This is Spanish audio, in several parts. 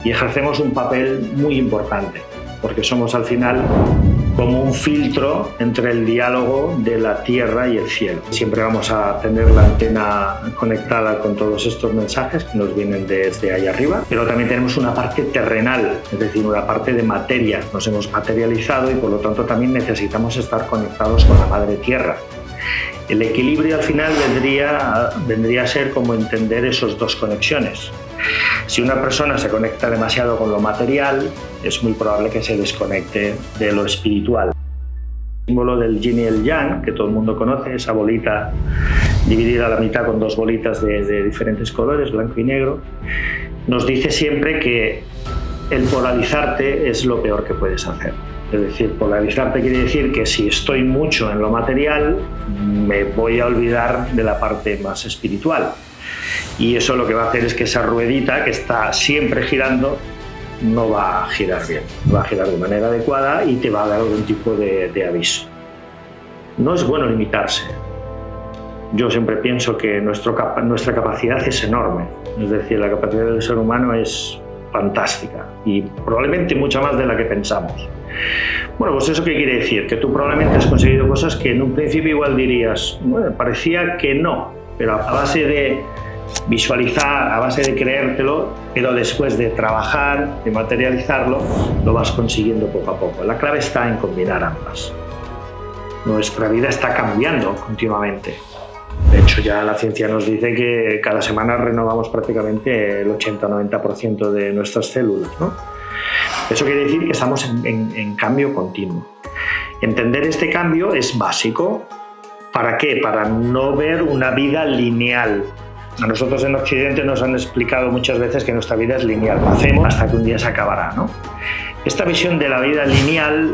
y ejercemos un papel muy importante, porque somos al final como un filtro entre el diálogo de la tierra y el cielo. Siempre vamos a tener la antena conectada con todos estos mensajes que nos vienen desde ahí arriba, pero también tenemos una parte terrenal, es decir, una parte de materia. Nos hemos materializado y por lo tanto también necesitamos estar conectados con la madre tierra. El equilibrio al final vendría a ser como entender esas dos conexiones. Si una persona se conecta demasiado con lo material, es muy probable que se desconecte de lo espiritual. El símbolo del yin y el yang, que todo el mundo conoce, esa bolita dividida a la mitad con dos bolitas de diferentes colores, blanco y negro, nos dice siempre que el polarizarte es lo peor que puedes hacer. Es decir, polarizarte quiere decir que si estoy mucho en lo material, me voy a olvidar de la parte más espiritual. Y eso lo que va a hacer es que esa ruedita que está siempre girando no va a girar bien, va a girar de manera adecuada y te va a dar algún tipo de aviso. No es bueno limitarse. Yo siempre pienso que nuestra capacidad es enorme, es decir, la capacidad del ser humano es fantástica y probablemente mucha más de la que pensamos. Bueno, pues ¿eso qué quiere decir? Que tú probablemente has conseguido cosas que en un principio igual dirías, bueno, parecía que no, pero a base de visualizar, a base de creértelo, pero después de trabajar, de materializarlo, lo vas consiguiendo poco a poco. La clave está en combinar ambas. Nuestra vida está cambiando continuamente. De hecho, ya la ciencia nos dice que cada semana renovamos prácticamente el 80-90% de nuestras células, ¿no? Eso quiere decir que estamos en cambio continuo. Entender este cambio es básico. ¿Para qué? Para no ver una vida lineal. A nosotros en Occidente nos han explicado muchas veces que nuestra vida es lineal. Lo hacemos hasta que un día se acabará, ¿no? Esta visión de la vida lineal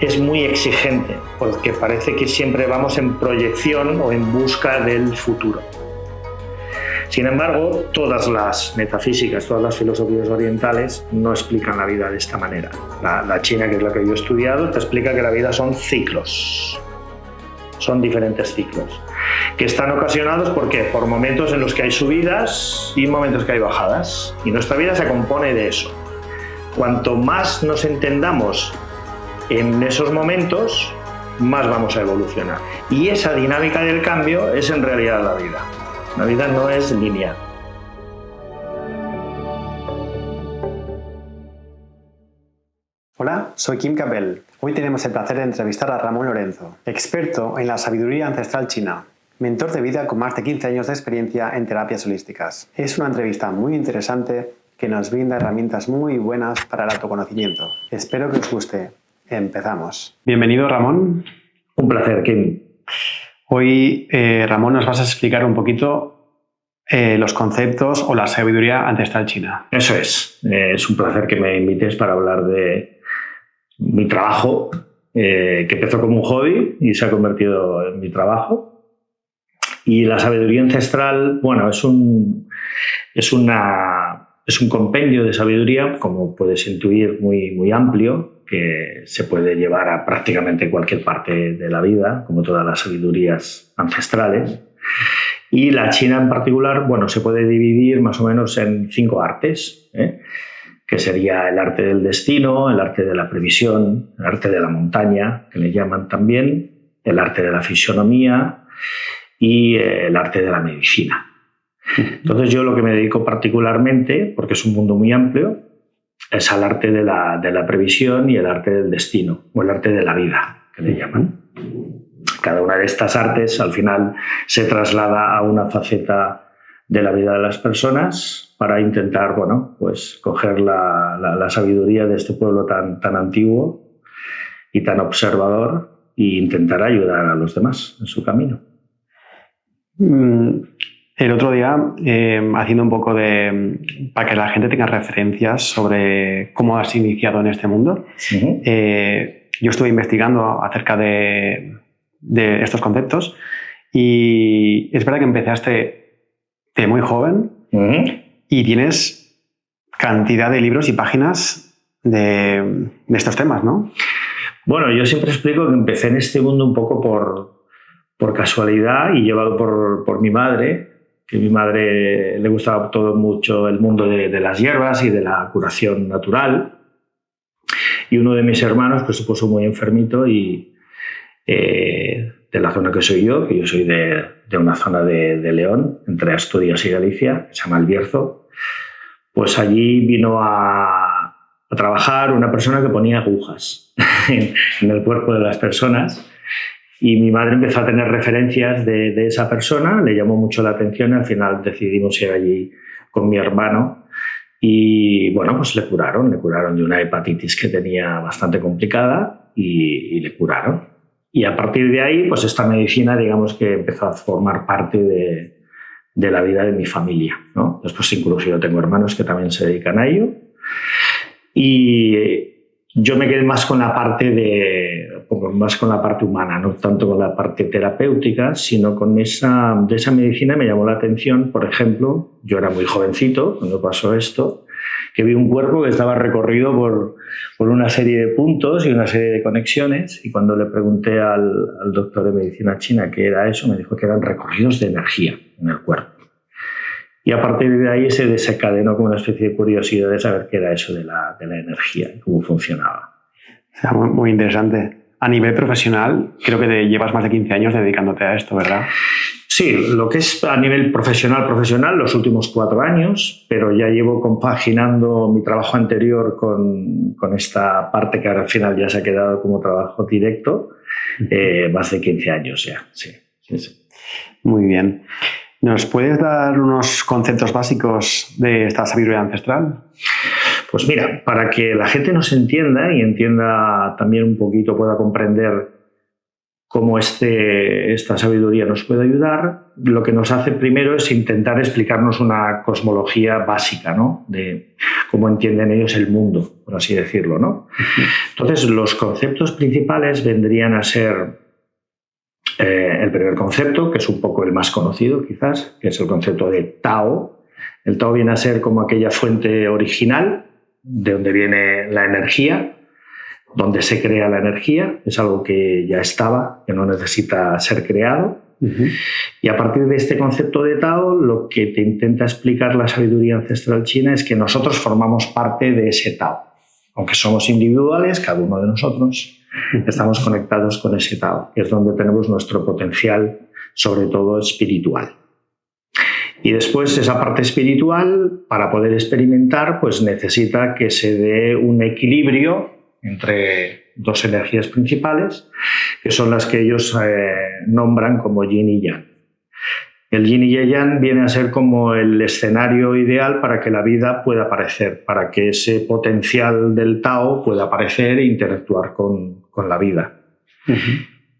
es muy exigente, porque parece que siempre vamos en proyección o en busca del futuro. Sin embargo, todas las metafísicas, todas las filosofías orientales no explican la vida de esta manera. La china, que es la que yo he estudiado, te explica que la vida son ciclos. Son diferentes ciclos, que están ocasionados por momentos en los que hay subidas y momentos que hay bajadas. Y nuestra vida se compone de eso. Cuanto más nos entendamos en esos momentos, más vamos a evolucionar. Y esa dinámica del cambio es en realidad la vida. La vida no es lineal. Hola, soy Kim Capel. Hoy tenemos el placer de entrevistar a Ramón Lorenzo, experto en la sabiduría ancestral china, mentor de vida con más de 15 años de experiencia en terapias holísticas. Es una entrevista muy interesante que nos brinda herramientas muy buenas para el autoconocimiento. Espero que os guste. Empezamos. Bienvenido, Ramón. Un placer, Kim. Hoy, Ramón, nos vas a explicar un poquito los conceptos o la sabiduría ancestral china. Eso es. Es un placer que me invites para hablar de mi trabajo, que empezó como un hobby y se ha convertido en mi trabajo. Y la sabiduría ancestral, bueno, es un compendio de sabiduría, como puedes intuir, muy, muy amplio, que se puede llevar a prácticamente cualquier parte de la vida, como todas las sabidurías ancestrales. Y la China en particular, bueno, se puede dividir más o menos en 5 artes, que sería el arte del destino, el arte de la previsión, el arte de la montaña, que le llaman también, el arte de la fisionomía y el arte de la medicina. Entonces yo lo que me dedico particularmente, porque es un mundo muy amplio, es al arte de la previsión y el arte del destino, o el arte de la vida, que le llaman. Cada una de estas artes al final se traslada a una faceta de la vida de las personas para intentar, bueno, pues coger la sabiduría de este pueblo tan antiguo y tan observador e intentar ayudar a los demás en su camino. El otro día, haciendo un poco para que la gente tenga referencias sobre cómo has iniciado en este mundo, yo estuve investigando acerca de estos conceptos y es verdad que empezaste de muy joven y tienes cantidad de libros y páginas de estos temas, ¿no? Bueno, yo siempre explico que empecé en este mundo un poco por casualidad y llevado por mi madre, que a mi madre le gustaba todo mucho el mundo de las hierbas y de la curación natural. Y uno de mis hermanos pues, se puso muy enfermito y de la zona que soy yo, que yo soy de una zona de León, entre Asturias y Galicia, que se llama El Bierzo, pues allí vino a trabajar una persona que ponía agujas en el cuerpo de las personas. Y mi madre empezó a tener referencias de esa persona, le llamó mucho la atención y al final decidimos ir allí con mi hermano y bueno, pues le curaron de una hepatitis que tenía bastante complicada y le curaron. Y a partir de ahí, pues esta medicina, digamos que empezó a formar parte de la vida de mi familia, ¿no? Después incluso yo tengo hermanos que también se dedican a ello y yo me quedé más con la parte humana, no tanto con la parte terapéutica, sino con esa medicina me llamó la atención. Por ejemplo, yo era muy jovencito cuando pasó esto, que vi un cuerpo que estaba recorrido por una serie de puntos y una serie de conexiones, y cuando le pregunté al doctor de medicina china qué era eso, me dijo que eran recorridos de energía en el cuerpo. Y a partir de ahí se desencadenó como una especie de curiosidad de saber qué era eso de la energía y cómo funcionaba. O sea, muy interesante. A nivel profesional, creo que llevas más de 15 años dedicándote a esto, ¿verdad? Sí, lo que es a nivel profesional, los últimos 4 años, pero ya llevo compaginando mi trabajo anterior con esta parte que ahora al final ya se ha quedado como trabajo directo, más de 15 años ya, sí. Muy bien. ¿Nos puedes dar unos conceptos básicos de esta sabiduría ancestral? Pues mira, para que la gente nos entienda y entienda también un poquito, pueda comprender cómo esta sabiduría nos puede ayudar, lo que nos hace primero es intentar explicarnos una cosmología básica, ¿no? De cómo entienden ellos el mundo, por así decirlo, ¿no? Entonces, los conceptos principales vendrían a ser el primer concepto, que es un poco el más conocido quizás, que es el concepto de Tao. El Tao viene a ser como aquella fuente original de donde viene la energía, donde se crea la energía, es algo que ya estaba, que no necesita ser creado. Y a partir de este concepto de Tao, lo que te intenta explicar la sabiduría ancestral china es que nosotros formamos parte de ese Tao. Aunque somos individuales, cada uno de nosotros, estamos conectados con ese Tao, que es donde tenemos nuestro potencial, sobre todo espiritual. Y después esa parte espiritual, para poder experimentar, pues necesita que se dé un equilibrio entre dos energías principales, que son las que ellos nombran como yin y yang. El yin y el yang viene a ser como el escenario ideal para que la vida pueda aparecer, para que ese potencial del Tao pueda aparecer e interactuar con la vida.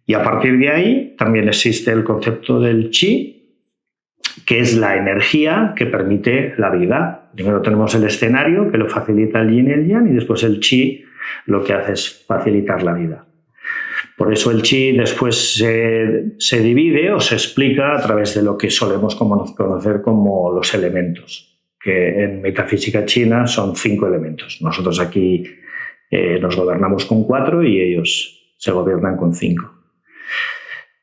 Y a partir de ahí también existe el concepto del Qi, que es la energía que permite la vida. Primero tenemos el escenario, que lo facilita el yin y el yang, y después el Qi lo que hace es facilitar la vida. Por eso el Qi después se divide o se explica a través de lo que solemos conocer como los elementos, que en metafísica china son 5 elementos. Nosotros aquí nos gobernamos con 4 y ellos se gobiernan con 5.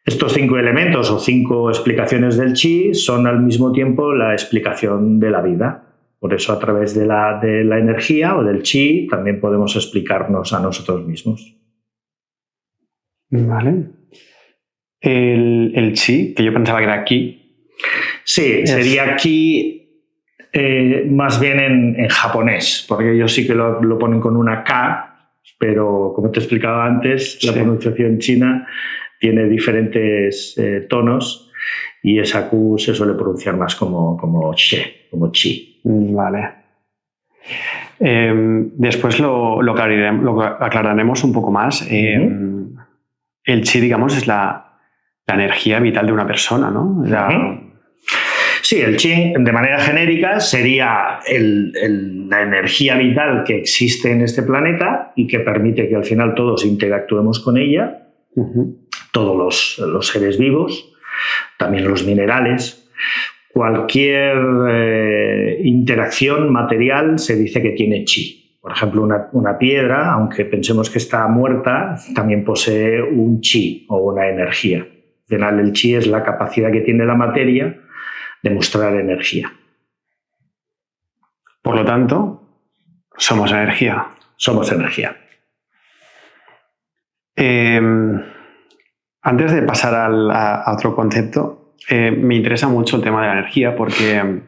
Estos 5 elementos o 5 explicaciones del Qi son al mismo tiempo la explicación de la vida. Por eso a través de la energía o del Qi también podemos explicarnos a nosotros mismos. Vale. El Qi, que yo pensaba que era Ki. Sí, sería Ki más bien en japonés, porque ellos sí que lo ponen con una K, pero como te explicaba antes, la pronunciación china tiene diferentes tonos y esa Q se suele pronunciar más como che, como chi. Vale. Después lo aclararemos un poco más. El Qi, digamos, es la energía vital de una persona, ¿no? Sí, el Qi, de manera genérica, sería la energía vital que existe en este planeta y que permite que al final todos interactuemos con ella, todos los seres vivos, también los minerales. Cualquier interacción material se dice que tiene Qi. Por ejemplo, una piedra, aunque pensemos que está muerta, también posee un Qi o una energía. Al final, el Qi es la capacidad que tiene la materia demostrar energía. Por lo tanto, somos energía. Somos energía. Antes de pasar a otro concepto, me interesa mucho el tema de la energía porque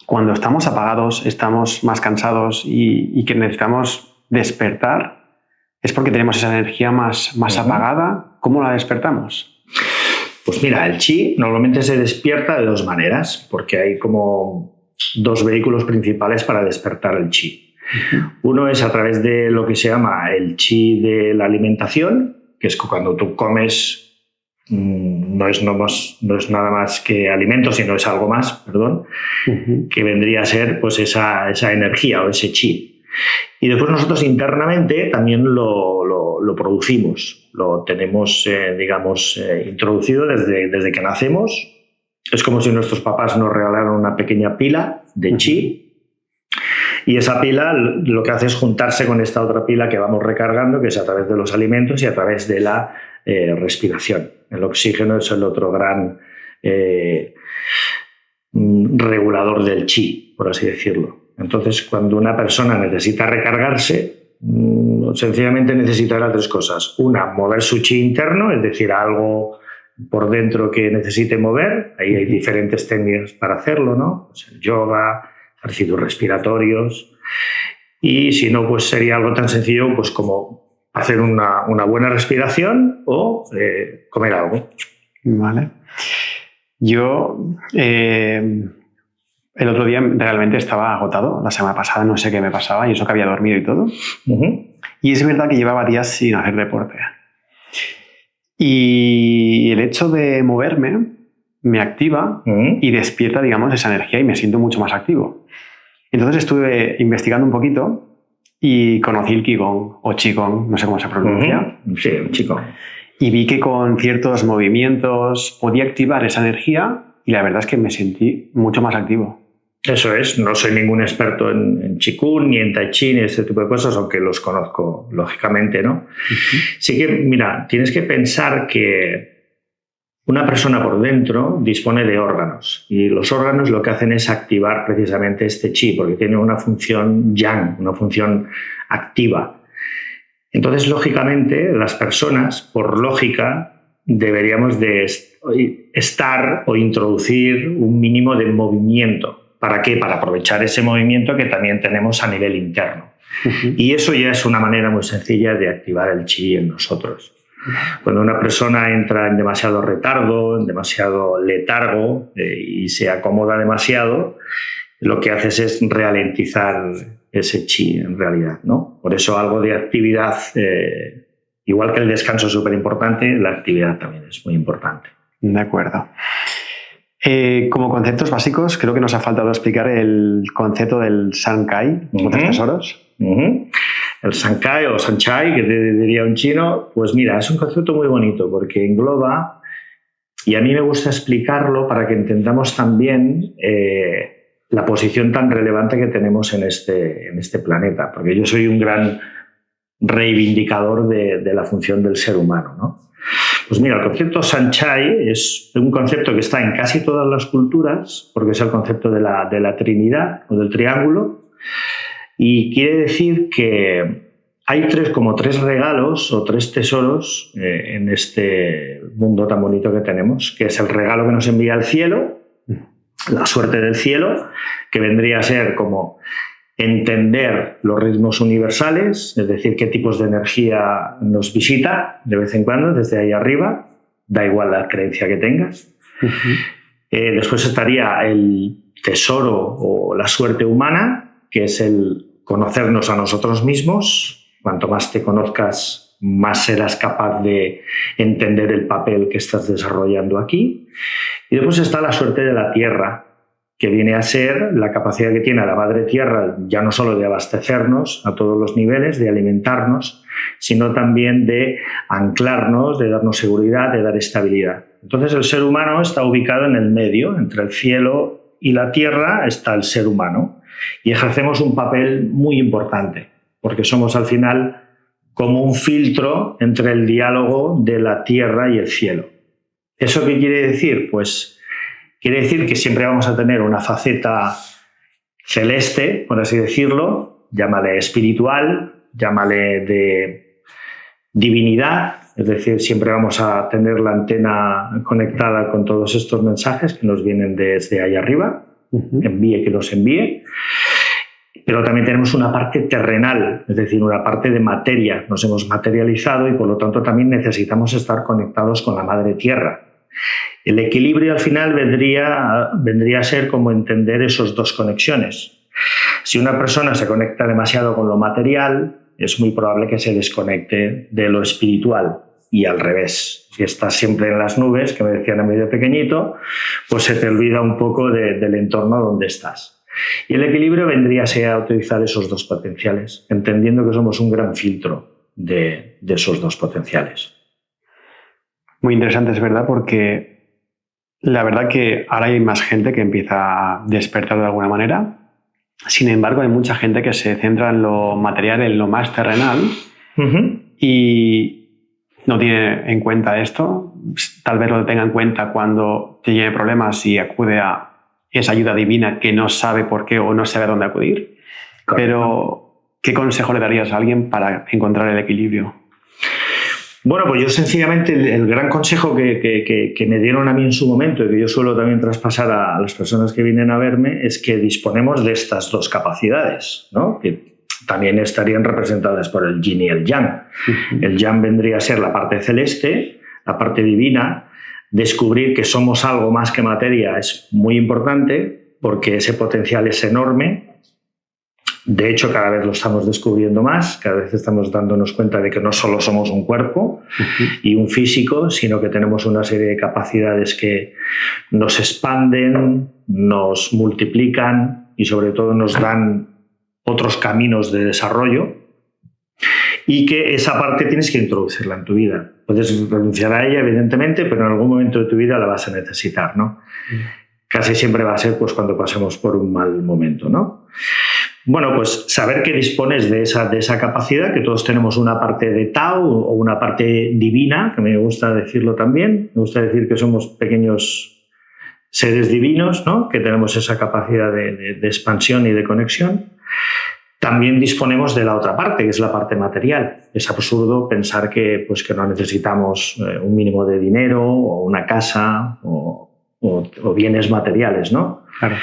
cuando estamos apagados, estamos más cansados y que necesitamos despertar, es porque tenemos esa energía más apagada. ¿Cómo la despertamos? Pues mira, el chi normalmente se despierta de dos maneras, porque hay como dos vehículos principales para despertar el chi. Uno es a través de lo que se llama el chi de la alimentación, que es cuando tú comes, no es nada más que alimento, sino es algo más, perdón, que vendría a ser pues esa energía o ese chi. Y después nosotros internamente también lo producimos, lo tenemos, introducido desde que nacemos. Es como si nuestros papás nos regalaran una pequeña pila de chi. Y esa pila lo que hace es juntarse con esta otra pila que vamos recargando, que es a través de los alimentos y a través de la respiración. El oxígeno es el otro gran regulador del chi, por así decirlo. Entonces, cuando una persona necesita recargarse, sencillamente necesitará tres cosas. Una, mover su chi interno, es decir, algo por dentro que necesite mover. Ahí hay diferentes técnicas para hacerlo, ¿no? Pues el yoga, ejercicios respiratorios, y si no, pues sería algo tan sencillo pues como hacer una buena respiración o comer algo. Vale. Yo el otro día realmente estaba agotado, la semana pasada no sé qué me pasaba y eso que había dormido y todo. Y es verdad que llevaba días sin hacer deporte. Y el hecho de moverme me activa y despierta, digamos, esa energía y me siento mucho más activo. Entonces estuve investigando un poquito y conocí el Qigong o Qigong, no sé cómo se pronuncia. Sí, el Qigong. Y vi que con ciertos movimientos podía activar esa energía y la verdad es que me sentí mucho más activo. Eso es, no soy ningún experto en Qigong, ni en Tai Chi, ni este tipo de cosas, aunque los conozco, lógicamente, ¿no? Sí que, mira, tienes que pensar que una persona por dentro dispone de órganos y los órganos lo que hacen es activar precisamente este chi porque tiene una función yang, una función activa. Entonces, lógicamente, las personas, por lógica, deberíamos de estar o introducir un mínimo de movimiento. ¿Para qué? Para aprovechar ese movimiento que también tenemos a nivel interno. Y eso ya es una manera muy sencilla de activar el chi en nosotros. Cuando una persona entra en demasiado retardo, en demasiado letargo y se acomoda demasiado, lo que haces es ralentizar ese chi en realidad, ¿no? Por eso algo de actividad, igual que el descanso es súper importante, la actividad también es muy importante. De acuerdo. Como conceptos básicos, creo que nos ha faltado explicar el concepto del Sankai, o tres tesoros. El Sankai o Sanchai, que te diría un chino, pues mira, es un concepto muy bonito porque engloba, y a mí me gusta explicarlo para que entendamos también la posición tan relevante que tenemos en este planeta, porque yo soy un gran reivindicador de la función del ser humano, ¿no? Pues mira, el concepto Sanchai es un concepto que está en casi todas las culturas, porque es el concepto de la Trinidad o del triángulo, y quiere decir que hay tres regalos o tres tesoros en este mundo tan bonito que tenemos, que es el regalo que nos envía el cielo, la suerte del cielo, que vendría a ser como entender los ritmos universales, es decir, qué tipos de energía nos visita de vez en cuando desde ahí arriba, da igual la creencia que tengas. Después estaría el tesoro o la suerte humana, que es el conocernos a nosotros mismos. Cuanto más te conozcas, más serás capaz de entender el papel que estás desarrollando aquí. Y después está la suerte de la tierra, que viene a ser la capacidad que tiene la Madre Tierra ya no solo de abastecernos a todos los niveles, de alimentarnos, sino también de anclarnos, de darnos seguridad, de dar estabilidad. Entonces el ser humano está ubicado en el medio, entre el cielo y la tierra está el ser humano y ejercemos un papel muy importante, porque somos al final como un filtro entre el diálogo de la tierra y el cielo. ¿Eso qué quiere decir? Pues Quiere decir que siempre vamos a tener una faceta celeste, por así decirlo, llámale espiritual, llámale de divinidad, es decir, siempre vamos a tener la antena conectada con todos estos mensajes que nos vienen desde ahí arriba, envíe que nos envíe. Pero también tenemos una parte terrenal, es decir, una parte de materia. Nos hemos materializado y por lo tanto también necesitamos estar conectados con la madre tierra. El equilibrio al final vendría a ser como entender esas dos conexiones. Si una persona se conecta demasiado con lo material, es muy probable que se desconecte de lo espiritual y al revés. Si estás siempre en las nubes, que me decían a mí de pequeñito, pues se te olvida un poco del entorno donde estás. Y el equilibrio vendría a utilizar esos dos potenciales, entendiendo que somos un gran filtro de esos dos potenciales. Muy interesante, es verdad, porque la verdad que ahora hay más gente que empieza a despertar de alguna manera. Sin embargo, hay mucha gente que se centra en lo material, en lo más terrenal, y no tiene en cuenta esto. Tal vez lo tenga en cuenta cuando tiene problemas y acude a esa ayuda divina que no sabe por qué o no sabe a dónde acudir. Correcto. Pero, ¿qué consejo le darías a alguien para encontrar el equilibrio? Bueno, pues yo sencillamente el gran consejo que me dieron a mí en su momento y que yo suelo también traspasar a las personas que vienen a verme es que disponemos de estas dos capacidades, ¿no? Que también estarían representadas por el yin y el yang. El yang vendría a ser la parte celeste, la parte divina. Descubrir que somos algo más que materia es muy importante porque ese potencial es enorme. De hecho, cada vez lo estamos descubriendo más, cada vez estamos dándonos cuenta de que no solo somos un cuerpo y un físico, sino que tenemos una serie de capacidades que nos expanden, nos multiplican y sobre todo nos dan otros caminos de desarrollo, y que esa parte tienes que introducirla en tu vida. Puedes renunciar a ella, evidentemente, pero en algún momento de tu vida la vas a necesitar, ¿no? Casi siempre va a ser pues, cuando pasemos por un mal momento, ¿no? Bueno, pues saber que dispones de esa capacidad, que todos tenemos una parte de Tao o una parte divina, que me gusta decirlo también. Me gusta decir que somos pequeños seres divinos, ¿no? Que tenemos esa capacidad de expansión y de conexión. También disponemos de la otra parte, que es la parte material. Es absurdo pensar que no necesitamos un mínimo de dinero o una casa o bienes materiales, ¿no? Claro.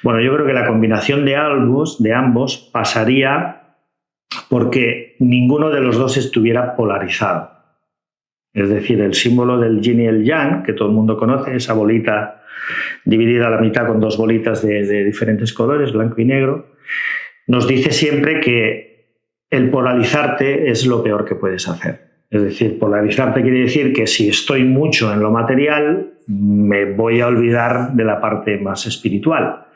Bueno, yo creo que la combinación de ambos pasaría porque ninguno de los dos estuviera polarizado. Es decir, el símbolo del yin y el yang, que todo el mundo conoce, esa bolita dividida a la mitad con dos bolitas de diferentes colores, blanco y negro, nos dice siempre que el polarizarte es lo peor que puedes hacer. Es decir, polarizarte quiere decir que si estoy mucho en lo material, me voy a olvidar de la parte más espiritual.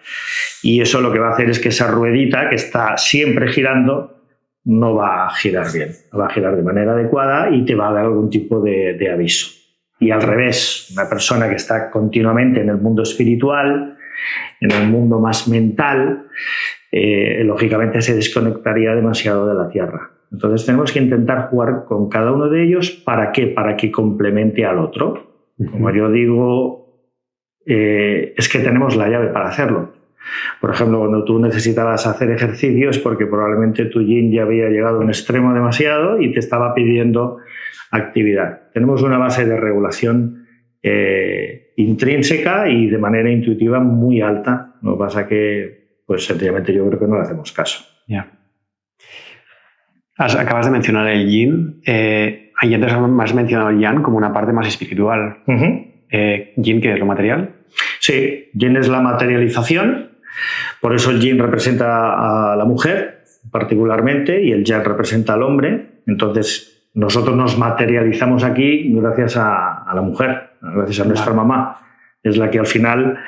Y eso lo que va a hacer es que esa ruedita, que está siempre girando, no va a girar bien. No va a girar de manera adecuada y te va a dar algún tipo de aviso. Y al revés, una persona que está continuamente en el mundo espiritual, en el mundo más mental, lógicamente se desconectaría demasiado de la Tierra. Entonces tenemos que intentar jugar con cada uno de ellos. ¿Para qué? Para que complemente al otro. Como yo digo, es que tenemos la llave para hacerlo. Por ejemplo, cuando tú necesitabas hacer ejercicios porque probablemente tu yin ya había llegado a un extremo demasiado y te estaba pidiendo actividad. Tenemos una base de regulación intrínseca y de manera intuitiva muy alta. Lo que pasa que, pues sencillamente yo creo que no le hacemos caso. Yeah. Acabas de mencionar el yin. Y antes has mencionado el yang como una parte más espiritual. ¿Yin qué es, lo material? Sí, yin es la materialización. Por eso el yin representa a la mujer particularmente y el yang representa al hombre. Entonces nosotros nos materializamos aquí gracias a la mujer, gracias a nuestra mamá. Es la que al final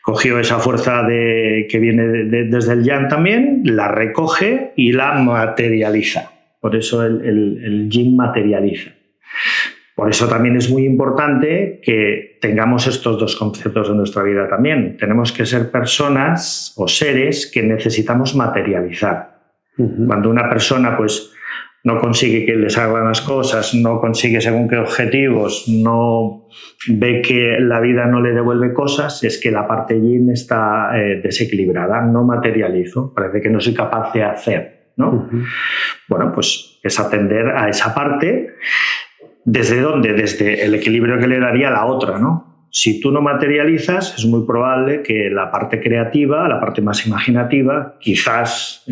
cogió esa fuerza que viene desde el yang también, la recoge y la materializa. Por eso el yin materializa. Por eso también es muy importante que tengamos estos dos conceptos en nuestra vida también. Tenemos que ser personas o seres que necesitamos materializar. Cuando una persona no consigue que le salgan las cosas, no consigue según qué objetivos, no ve que la vida no le devuelve cosas, es que la parte yin está desequilibrada, no materializo, parece que no soy capaz de hacer, ¿no? Bueno, pues es atender a esa parte. ¿Desde dónde? Desde el equilibrio que le daría a la otra, ¿no? Si tú no materializas, es muy probable que la parte creativa, la parte más imaginativa, quizás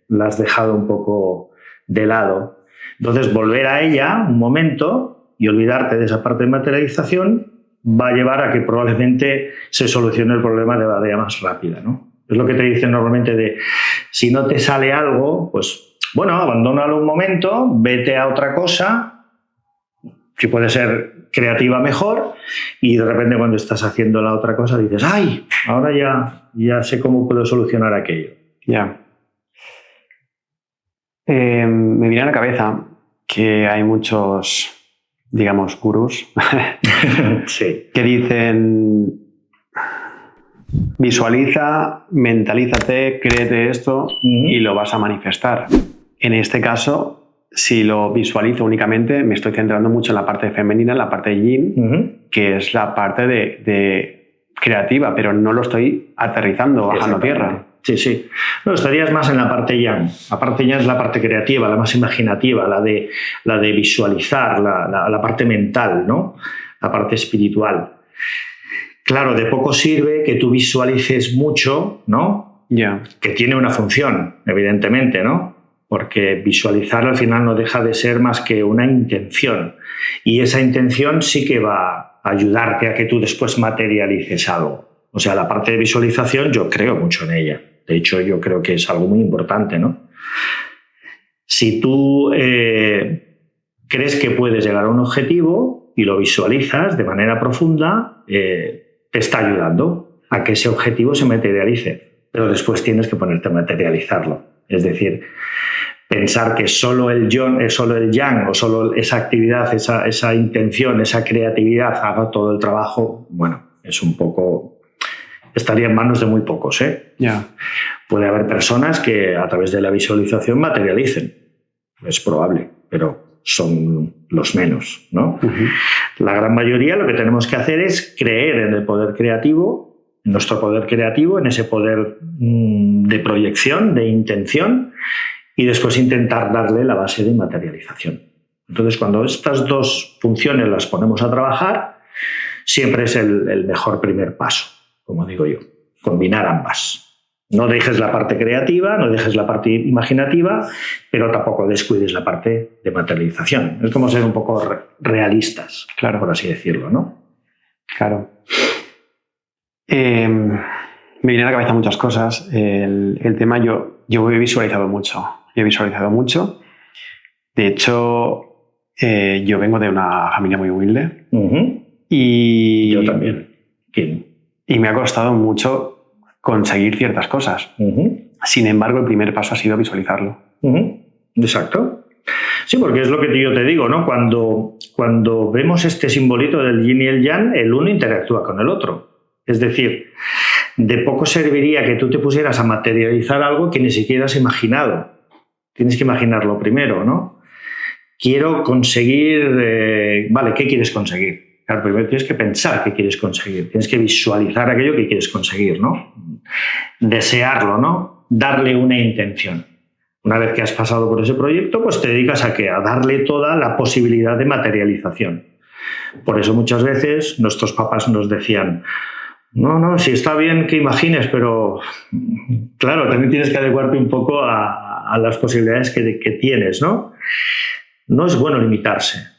la has dejado un poco de lado. Entonces, volver a ella un momento y olvidarte de esa parte de materialización va a llevar a que probablemente se solucione el problema de manera más rápida, ¿no? Es lo que te dicen normalmente de, si no te sale algo, pues, bueno, abandónalo un momento, vete a otra cosa, que puede ser creativa mejor, y de repente cuando estás haciendo la otra cosa dices, ¡ay! Ahora ya sé cómo puedo solucionar aquello. Ya. Me viene a la cabeza que hay muchos, digamos, gurús sí. que dicen, visualiza, mentalízate, créete esto y lo vas a manifestar. En este caso, si lo visualizo únicamente, me estoy centrando mucho en la parte femenina, en la parte de yin, que es la parte de creativa, pero no lo estoy aterrizando, bajando tierra. Sí, sí. No, estarías más en la parte yang. La parte yang es la parte creativa, la más imaginativa, la de visualizar, la parte mental, ¿no? La parte espiritual. Claro, de poco sirve que tú visualices mucho, ¿no? Yeah. Que tiene una función, evidentemente, ¿no? Porque visualizar al final no deja de ser más que una intención. Y esa intención sí que va a ayudarte a que tú después materialices algo. O sea, la parte de visualización yo creo mucho en ella. De hecho, yo creo que es algo muy importante, ¿no? Si tú crees que puedes llegar a un objetivo y lo visualizas de manera profunda, te está ayudando a que ese objetivo se materialice. Pero después tienes que ponerte a materializarlo. Es decir, pensar que solo el yang o solo esa actividad, esa intención, esa creatividad haga todo el trabajo, bueno, es un poco... Estaría en manos de muy pocos, ¿eh? Yeah. Puede haber personas que a través de la visualización materialicen. Es probable, pero son los menos, ¿no? La gran mayoría lo que tenemos que hacer es creer en el poder creativo, en nuestro poder creativo, en ese poder de proyección, de intención, y después intentar darle la base de materialización. Entonces, cuando estas dos funciones las ponemos a trabajar, siempre es el mejor primer paso, como digo yo, combinar ambas. No dejes la parte creativa, no dejes la parte imaginativa, pero tampoco descuides la parte de materialización. Es como ser un poco realistas, claro, por así decirlo, ¿no? Claro. Me vienen a la cabeza muchas cosas. El tema yo he visualizado mucho. De hecho, yo vengo de una familia muy humilde. Y yo también. Y me ha costado mucho conseguir ciertas cosas. Sin embargo, el primer paso ha sido visualizarlo. Exacto. Sí, porque es lo que yo te digo, ¿no? Cuando vemos este simbolito del yin y el yang, el uno interactúa con el otro. Es decir, de poco serviría que tú te pusieras a materializar algo que ni siquiera has imaginado. Tienes que imaginarlo primero, ¿no? Quiero conseguir... Vale, ¿qué quieres conseguir? Claro, primero tienes que pensar qué quieres conseguir. Tienes que visualizar aquello que quieres conseguir, ¿no? Desearlo, ¿no? Darle una intención. Una vez que has pasado por ese proyecto, pues te dedicas a ¿qué? A darle toda la posibilidad de materialización. Por eso muchas veces nuestros papás nos decían, no, sí está bien que imagines, pero claro, también tienes que adecuarte un poco a las posibilidades que tienes, ¿no? No es bueno limitarse.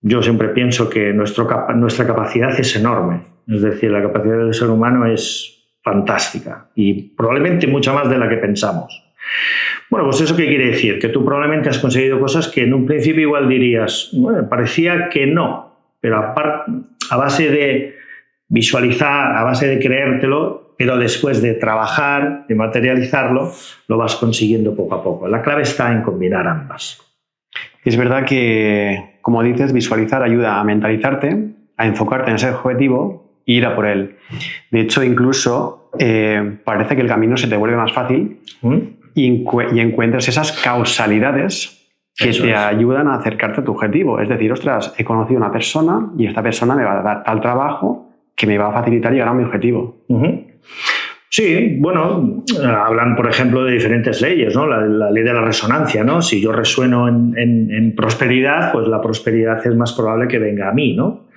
Yo siempre pienso que nuestra capacidad es enorme. Es decir, la capacidad del ser humano es fantástica y probablemente mucha más de la que pensamos. Bueno, pues ¿eso qué quiere decir? Que tú probablemente has conseguido cosas que en un principio igual dirías, bueno, parecía que no, pero a base de visualizar, a base de creértelo, pero después de trabajar, de materializarlo, lo vas consiguiendo poco a poco. La clave está en combinar ambas. Es verdad que, como dices, visualizar ayuda a mentalizarte, a enfocarte en ese objetivo e ir a por él. De hecho, incluso parece que el camino se te vuelve más fácil y encuentras esas causalidades que te ayudan a acercarte a tu objetivo. Es decir, ostras, he conocido a una persona y esta persona me va a dar tal trabajo que me va a facilitar llegar a mi objetivo. Sí, bueno, hablan, por ejemplo, de diferentes leyes, ¿no? La ley de la resonancia, ¿no? Si yo resueno en prosperidad, pues la prosperidad es más probable que venga a mí, ¿no?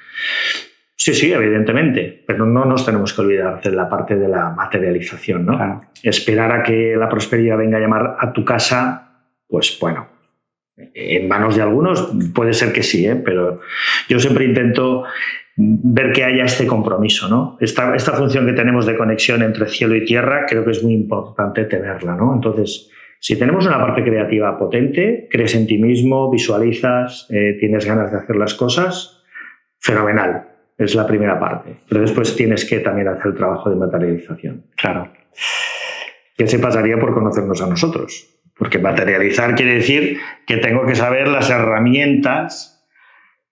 Sí, evidentemente, pero no nos tenemos que olvidar de la parte de la materialización, ¿no? Claro. Esperar a que la prosperidad venga a llamar a tu casa, pues bueno, en manos de algunos puede ser que sí, pero yo siempre intento ver que haya este compromiso, ¿no? Esta función que tenemos de conexión entre cielo y tierra creo que es muy importante tenerla, ¿no? Entonces, si tenemos una parte creativa potente, crees en ti mismo, visualizas, tienes ganas de hacer las cosas, fenomenal. Es la primera parte. Pero después tienes que también hacer el trabajo de materialización. Claro. ¿Qué se pasaría por conocernos a nosotros? Porque materializar quiere decir que tengo que saber las herramientas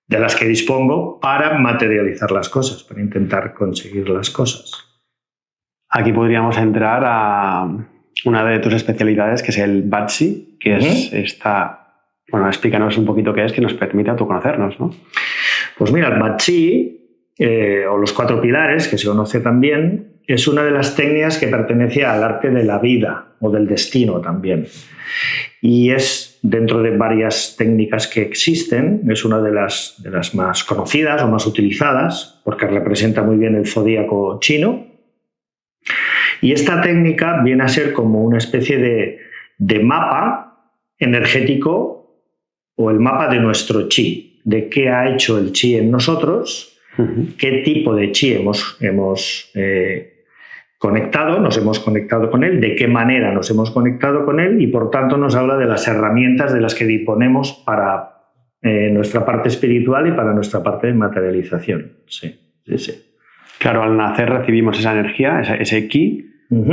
de las que dispongo para materializar las cosas, para intentar conseguir las cosas. Aquí podríamos entrar a una de tus especialidades, que es el Bachi, que es esta... Bueno, explícanos un poquito qué es, que nos permite autoconocernos, ¿no? Pues mira, el Bachi, o los 4 pilares, que se conoce también, es una de las técnicas que pertenece al arte de la vida o del destino también. Y es, dentro de varias técnicas que existen, es una de las más conocidas o más utilizadas, porque representa muy bien el zodíaco chino. Y esta técnica viene a ser como una especie de mapa energético o el mapa de nuestro chi, de qué ha hecho el chi en nosotros, qué tipo de chi hemos conectado, nos hemos conectado con él, de qué manera nos hemos conectado con él y por tanto nos habla de las herramientas de las que disponemos para nuestra parte espiritual y para nuestra parte de materialización. Sí. Claro, al nacer recibimos esa energía, ese ki,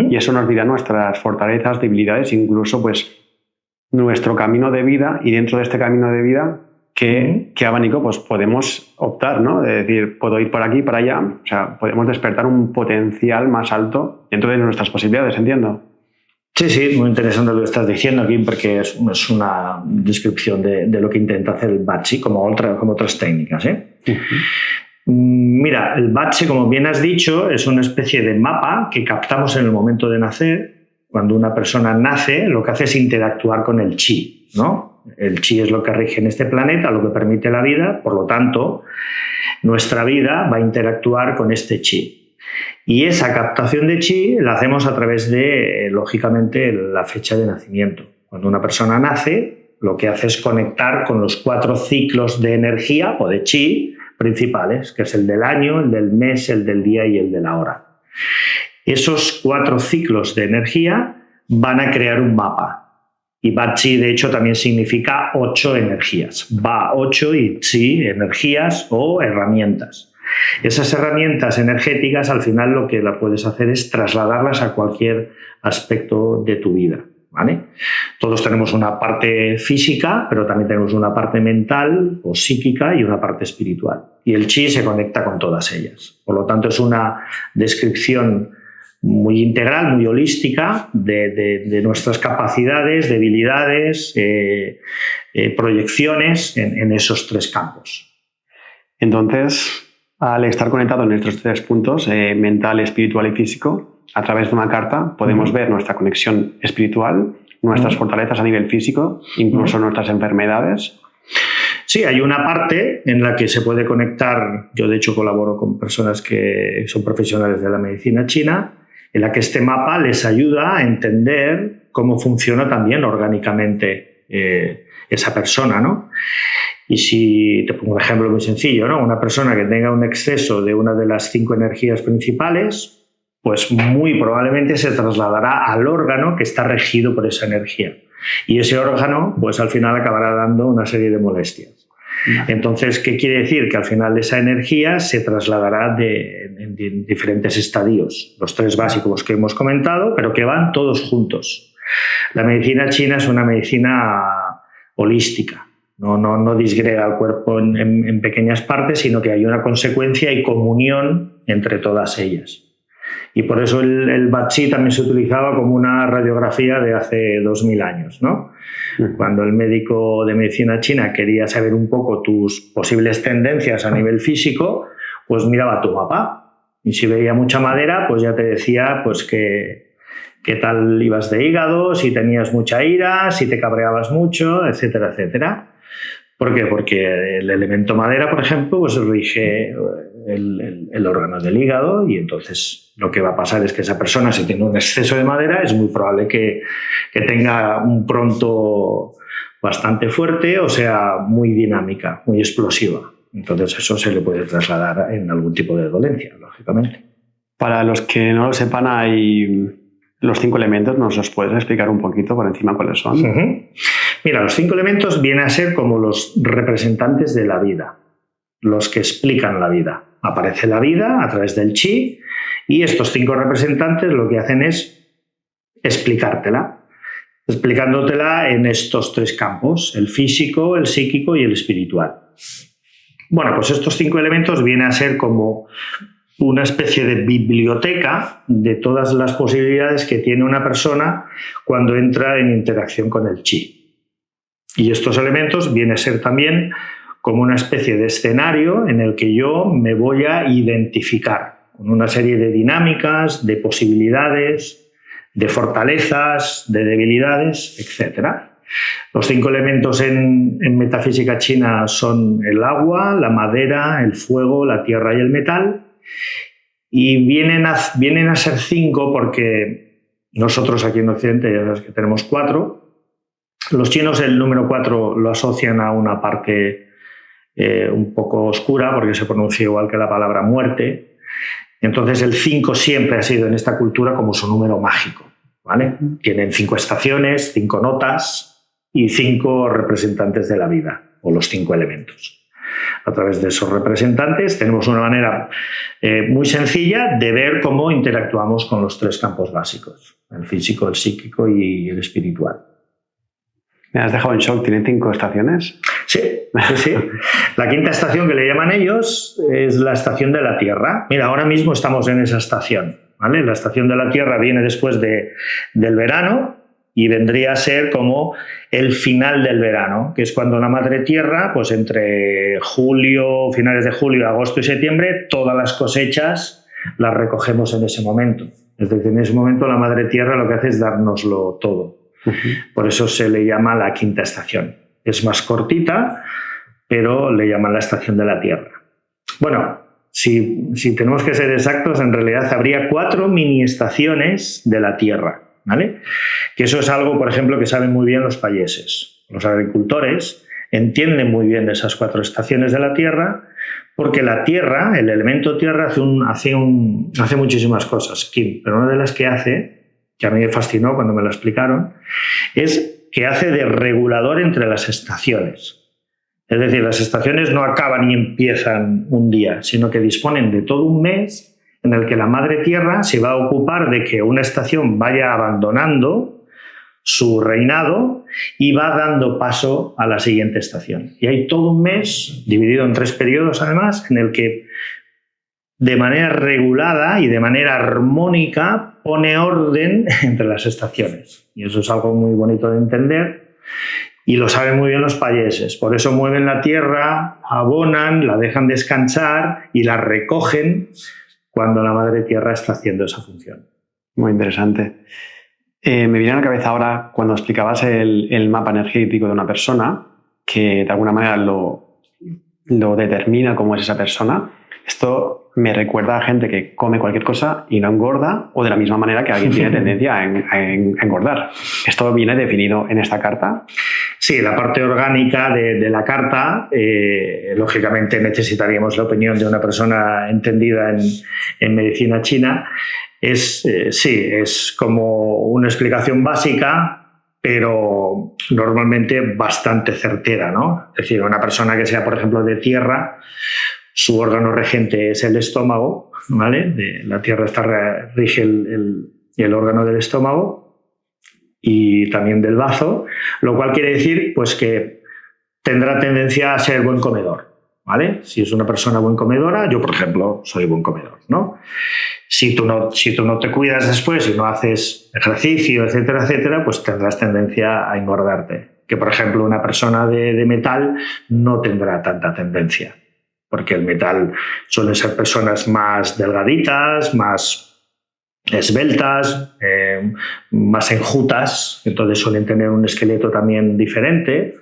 y eso nos dirá nuestras fortalezas, debilidades, incluso pues nuestro camino de vida, y dentro de este camino de vida ¿qué abanico pues podemos optar, ¿no? De decir, puedo ir por aquí, para allá. O sea, podemos despertar un potencial más alto dentro de nuestras posibilidades, entiendo. Sí, muy interesante lo que estás diciendo aquí, porque es una descripción de lo que intenta hacer el Bachi, como otras técnicas, ¿eh? Mira, el Bachi, como bien has dicho, es una especie de mapa que captamos en el momento de nacer. Cuando una persona nace, lo que hace es interactuar con el chi, ¿no? El chi es lo que rige en este planeta, lo que permite la vida, por lo tanto, nuestra vida va a interactuar con este chi. Y esa captación de chi la hacemos a través de, lógicamente, la fecha de nacimiento. Cuando una persona nace, lo que hace es conectar con los 4 ciclos de energía o de chi principales, que es el del año, el del mes, el del día y el de la hora. Esos 4 ciclos de energía van a crear un mapa. Y Bachi, de hecho, también significa 8 energías. Ba, 8 y Chi, energías o herramientas. Esas herramientas energéticas, al final, lo que la puedes hacer es trasladarlas a cualquier aspecto de tu vida, ¿vale? Todos tenemos una parte física, pero también tenemos una parte mental o psíquica y una parte espiritual. Y el Chi se conecta con todas ellas. Por lo tanto, es una descripción muy integral, muy holística de nuestras capacidades, debilidades, proyecciones en esos 3 campos. Entonces, al estar conectado en estos 3 puntos, mental, espiritual y físico, a través de una carta podemos ver nuestra conexión espiritual, nuestras fortalezas a nivel físico, incluso nuestras enfermedades. Sí, hay una parte en la que se puede conectar. Yo, de hecho, colaboro con personas que son profesionales de la medicina china, en la que este mapa les ayuda a entender cómo funciona también orgánicamente esa persona, ¿no? Y si te pongo un ejemplo muy sencillo, ¿no? Una persona que tenga un exceso de una de las 5 energías principales, pues muy probablemente se trasladará al órgano que está regido por esa energía. Y ese órgano, pues al final acabará dando una serie de molestias. Entonces, ¿qué quiere decir? Que al final esa energía se trasladará en diferentes estadios, los 3 básicos que hemos comentado, pero que van todos juntos. La medicina china es una medicina holística, no disgrega el cuerpo en pequeñas partes, sino que hay una consecuencia y comunión entre todas ellas. Y por eso el Bachi también se utilizaba como una radiografía de hace 2000 años, ¿no? Cuando el médico de medicina china quería saber un poco tus posibles tendencias a nivel físico, pues miraba tu mapa. Y si veía mucha madera, pues ya te decía pues qué tal ibas de hígado, si tenías mucha ira, si te cabreabas mucho, etcétera, etcétera. ¿Por qué? Porque el elemento madera, por ejemplo, pues rige el órgano del hígado, y entonces lo que va a pasar es que esa persona, si tiene un exceso de madera, es muy probable que tenga un pronto bastante fuerte, o sea, muy dinámica, muy explosiva. Entonces eso se le puede trasladar en algún tipo de dolencia, lógicamente. Para los que no lo sepan, hay los 5 elementos. ¿Nos los puedes explicar un poquito por encima cuáles son? Mira, los 5 elementos vienen a ser como los representantes de la vida, los que explican la vida. Aparece la vida a través del chi, y estos 5 representantes lo que hacen es explicándotela en estos 3 campos: el físico, el psíquico y el espiritual. Bueno, pues estos 5 elementos vienen a ser como una especie de biblioteca de todas las posibilidades que tiene una persona cuando entra en interacción con el chi. Y estos elementos vienen a ser también como una especie de escenario en el que yo me voy a identificar con una serie de dinámicas, de posibilidades, de fortalezas, de debilidades, etc. Los 5 elementos en metafísica china son el agua, la madera, el fuego, la tierra y el metal. Y vienen a ser 5 porque nosotros aquí en Occidente ya sabes que tenemos 4. Los chinos el número 4 lo asocian a una parte un poco oscura, porque se pronuncia igual que la palabra muerte. Entonces el 5 siempre ha sido en esta cultura como su número mágico, ¿vale? Tienen 5 estaciones, 5 notas y 5 representantes de la vida, o los 5 elementos. A través de esos representantes tenemos una manera muy sencilla de ver cómo interactuamos con los 3 campos básicos: el físico, el psíquico y el espiritual. Me has dejado en shock. ¿Tienen 5 estaciones? Sí. La 5ª estación, que le llaman ellos, es la estación de la Tierra. Mira, ahora mismo estamos en esa estación, ¿vale? La estación de la Tierra viene después del verano, y vendría a ser como el final del verano, que es cuando la Madre Tierra, pues entre finales de julio, agosto y septiembre, todas las cosechas las recogemos en ese momento. Es decir, en ese momento la Madre Tierra lo que hace es dárnoslo todo. Por eso se le llama la 5ª estación. Es más cortita, pero le llaman la estación de la Tierra. Bueno, si tenemos que ser exactos, en realidad habría 4 mini estaciones de la Tierra, ¿vale? Que eso es algo, por ejemplo, que saben muy bien los payeses. Los agricultores entienden muy bien de esas 4 estaciones de la Tierra, porque la Tierra, el elemento Tierra, hace muchísimas cosas, pero una de las que hace, que a mí me fascinó cuando me lo explicaron, es que hace de regulador entre las estaciones. Es decir, las estaciones no acaban y empiezan un día, sino que disponen de todo un mes en el que la Madre Tierra se va a ocupar de que una estación vaya abandonando su reinado y va dando paso a la siguiente estación. Y hay todo un mes, dividido en 3 periodos además, en el que de manera regulada y de manera armónica pone orden entre las estaciones. Y eso es algo muy bonito de entender, y lo saben muy bien los payeses. Por eso mueven la tierra, abonan, la dejan descansar y la recogen cuando la Madre Tierra está haciendo esa función. Muy interesante. Me viene a la cabeza ahora, cuando explicabas el mapa energético de una persona, que de alguna manera lo determina cómo es esa persona. Esto me recuerda a gente que come cualquier cosa y no engorda, o de la misma manera que alguien tiene tendencia a engordar. ¿Esto viene definido en esta carta? Sí, la parte orgánica de la carta, lógicamente necesitaríamos la opinión de una persona entendida en medicina china. Es como una explicación básica, pero normalmente bastante certera, ¿no? Es decir, una persona que sea, por ejemplo, de tierra, su órgano regente es el estómago, ¿vale? La tierra rige el órgano del estómago y también del bazo, lo cual quiere decir pues que tendrá tendencia a ser buen comedor. ¿vale? Si es una persona buen comedora, yo, por ejemplo, soy buen comedor, ¿no? Si tú no te cuidas después y no haces ejercicio, etcétera, etcétera, pues tendrás tendencia a engordarte. Que, por ejemplo, una persona de metal no tendrá tanta tendencia, porque el metal suelen ser personas más delgaditas, más esbeltas, más enjutas, entonces suelen tener un esqueleto también diferente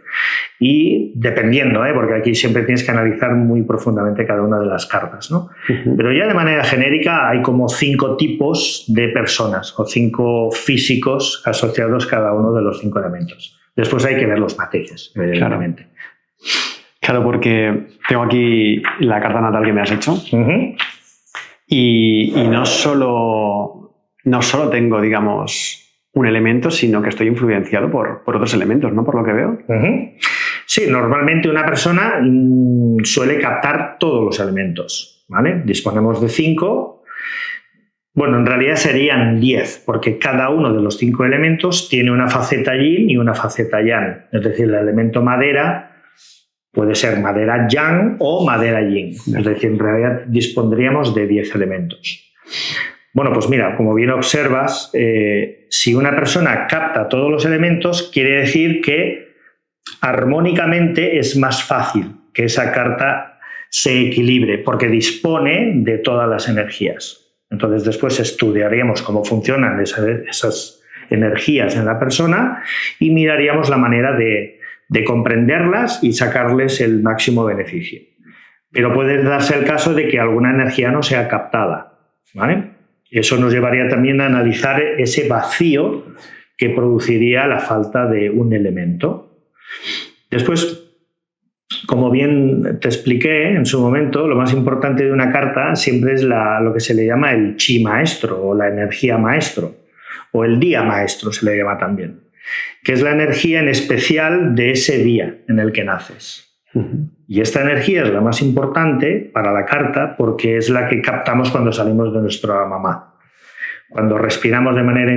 y dependiendo, porque aquí siempre tienes que analizar muy profundamente cada una de las cartas, ¿no? Pero ya de manera genérica hay como 5 tipos de personas o 5 físicos asociados cada uno de los 5 elementos. Después hay que ver los matices, evidentemente. Claro, porque tengo aquí la carta natal que me has hecho. Y no solo tengo, digamos, un elemento, sino que estoy influenciado por otros elementos, ¿no? Por lo que veo. Sí, normalmente una persona suele captar todos los elementos, ¿vale? Disponemos de 5. Bueno, en realidad serían 10, porque cada uno de los 5 elementos tiene una faceta yin y una faceta yang. Es decir, el elemento madera puede ser madera yang o madera yin. Es decir, en realidad dispondríamos de 10 elementos. Bueno, pues mira, como bien observas, si una persona capta todos los elementos, quiere decir que armónicamente es más fácil que esa carta se equilibre, porque dispone de todas las energías. Entonces después estudiaríamos cómo funcionan esas energías en la persona y miraríamos la manera de comprenderlas y sacarles el máximo beneficio. Pero puede darse el caso de que alguna energía no sea captada, ¿vale? Eso nos llevaría también a analizar ese vacío que produciría la falta de un elemento. Después, como bien te expliqué en su momento, lo más importante de una carta siempre es lo que se le llama el chi maestro o la energía maestro, o el día maestro se le llama también, que es la energía en especial de ese día en el que naces. Y esta energía es la más importante para la carta porque es la que captamos cuando salimos de nuestra mamá. Cuando respiramos de manera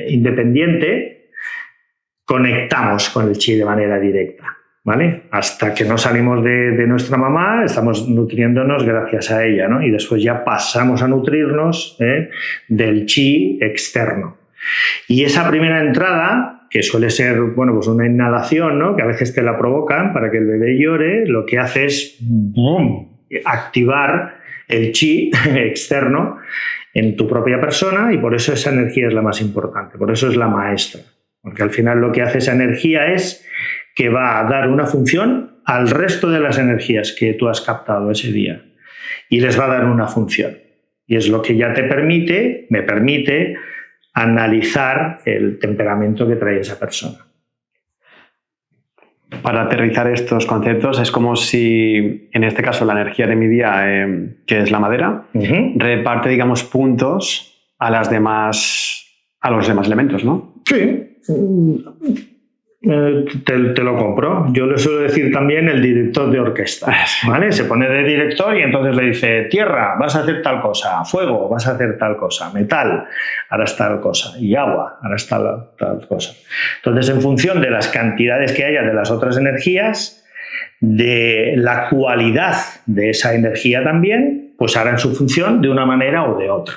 independiente, conectamos con el chi de manera directa, ¿vale? Hasta que no salimos de nuestra mamá, estamos nutriéndonos gracias a ella, ¿no? Y después ya pasamos a nutrirnos del chi externo. Y esa primera entrada, que suele ser, bueno, pues una inhalación, ¿no? Que a veces te la provocan para que el bebé llore, lo que hace es activar el chi externo en tu propia persona y por eso esa energía es la más importante, por eso es la maestra. Porque al final lo que hace esa energía es que va a dar una función al resto de las energías que tú has captado ese día y les va a dar una función. Y es lo que ya me permite analizar el temperamento que trae esa persona. Para aterrizar estos conceptos, es como si, en este caso, la energía de mi día, que es la madera, reparte, digamos, puntos a los demás elementos, ¿no? Sí. Te lo compro. Yo le suelo decir también el director de orquesta, ¿vale? Se pone de director y entonces le dice: tierra, vas a hacer tal cosa; fuego, vas a hacer tal cosa; metal, harás tal cosa; y agua, harás tal cosa. Entonces, en función de las cantidades que haya de las otras energías, de la cualidad de esa energía también, pues harán su función de una manera o de otra,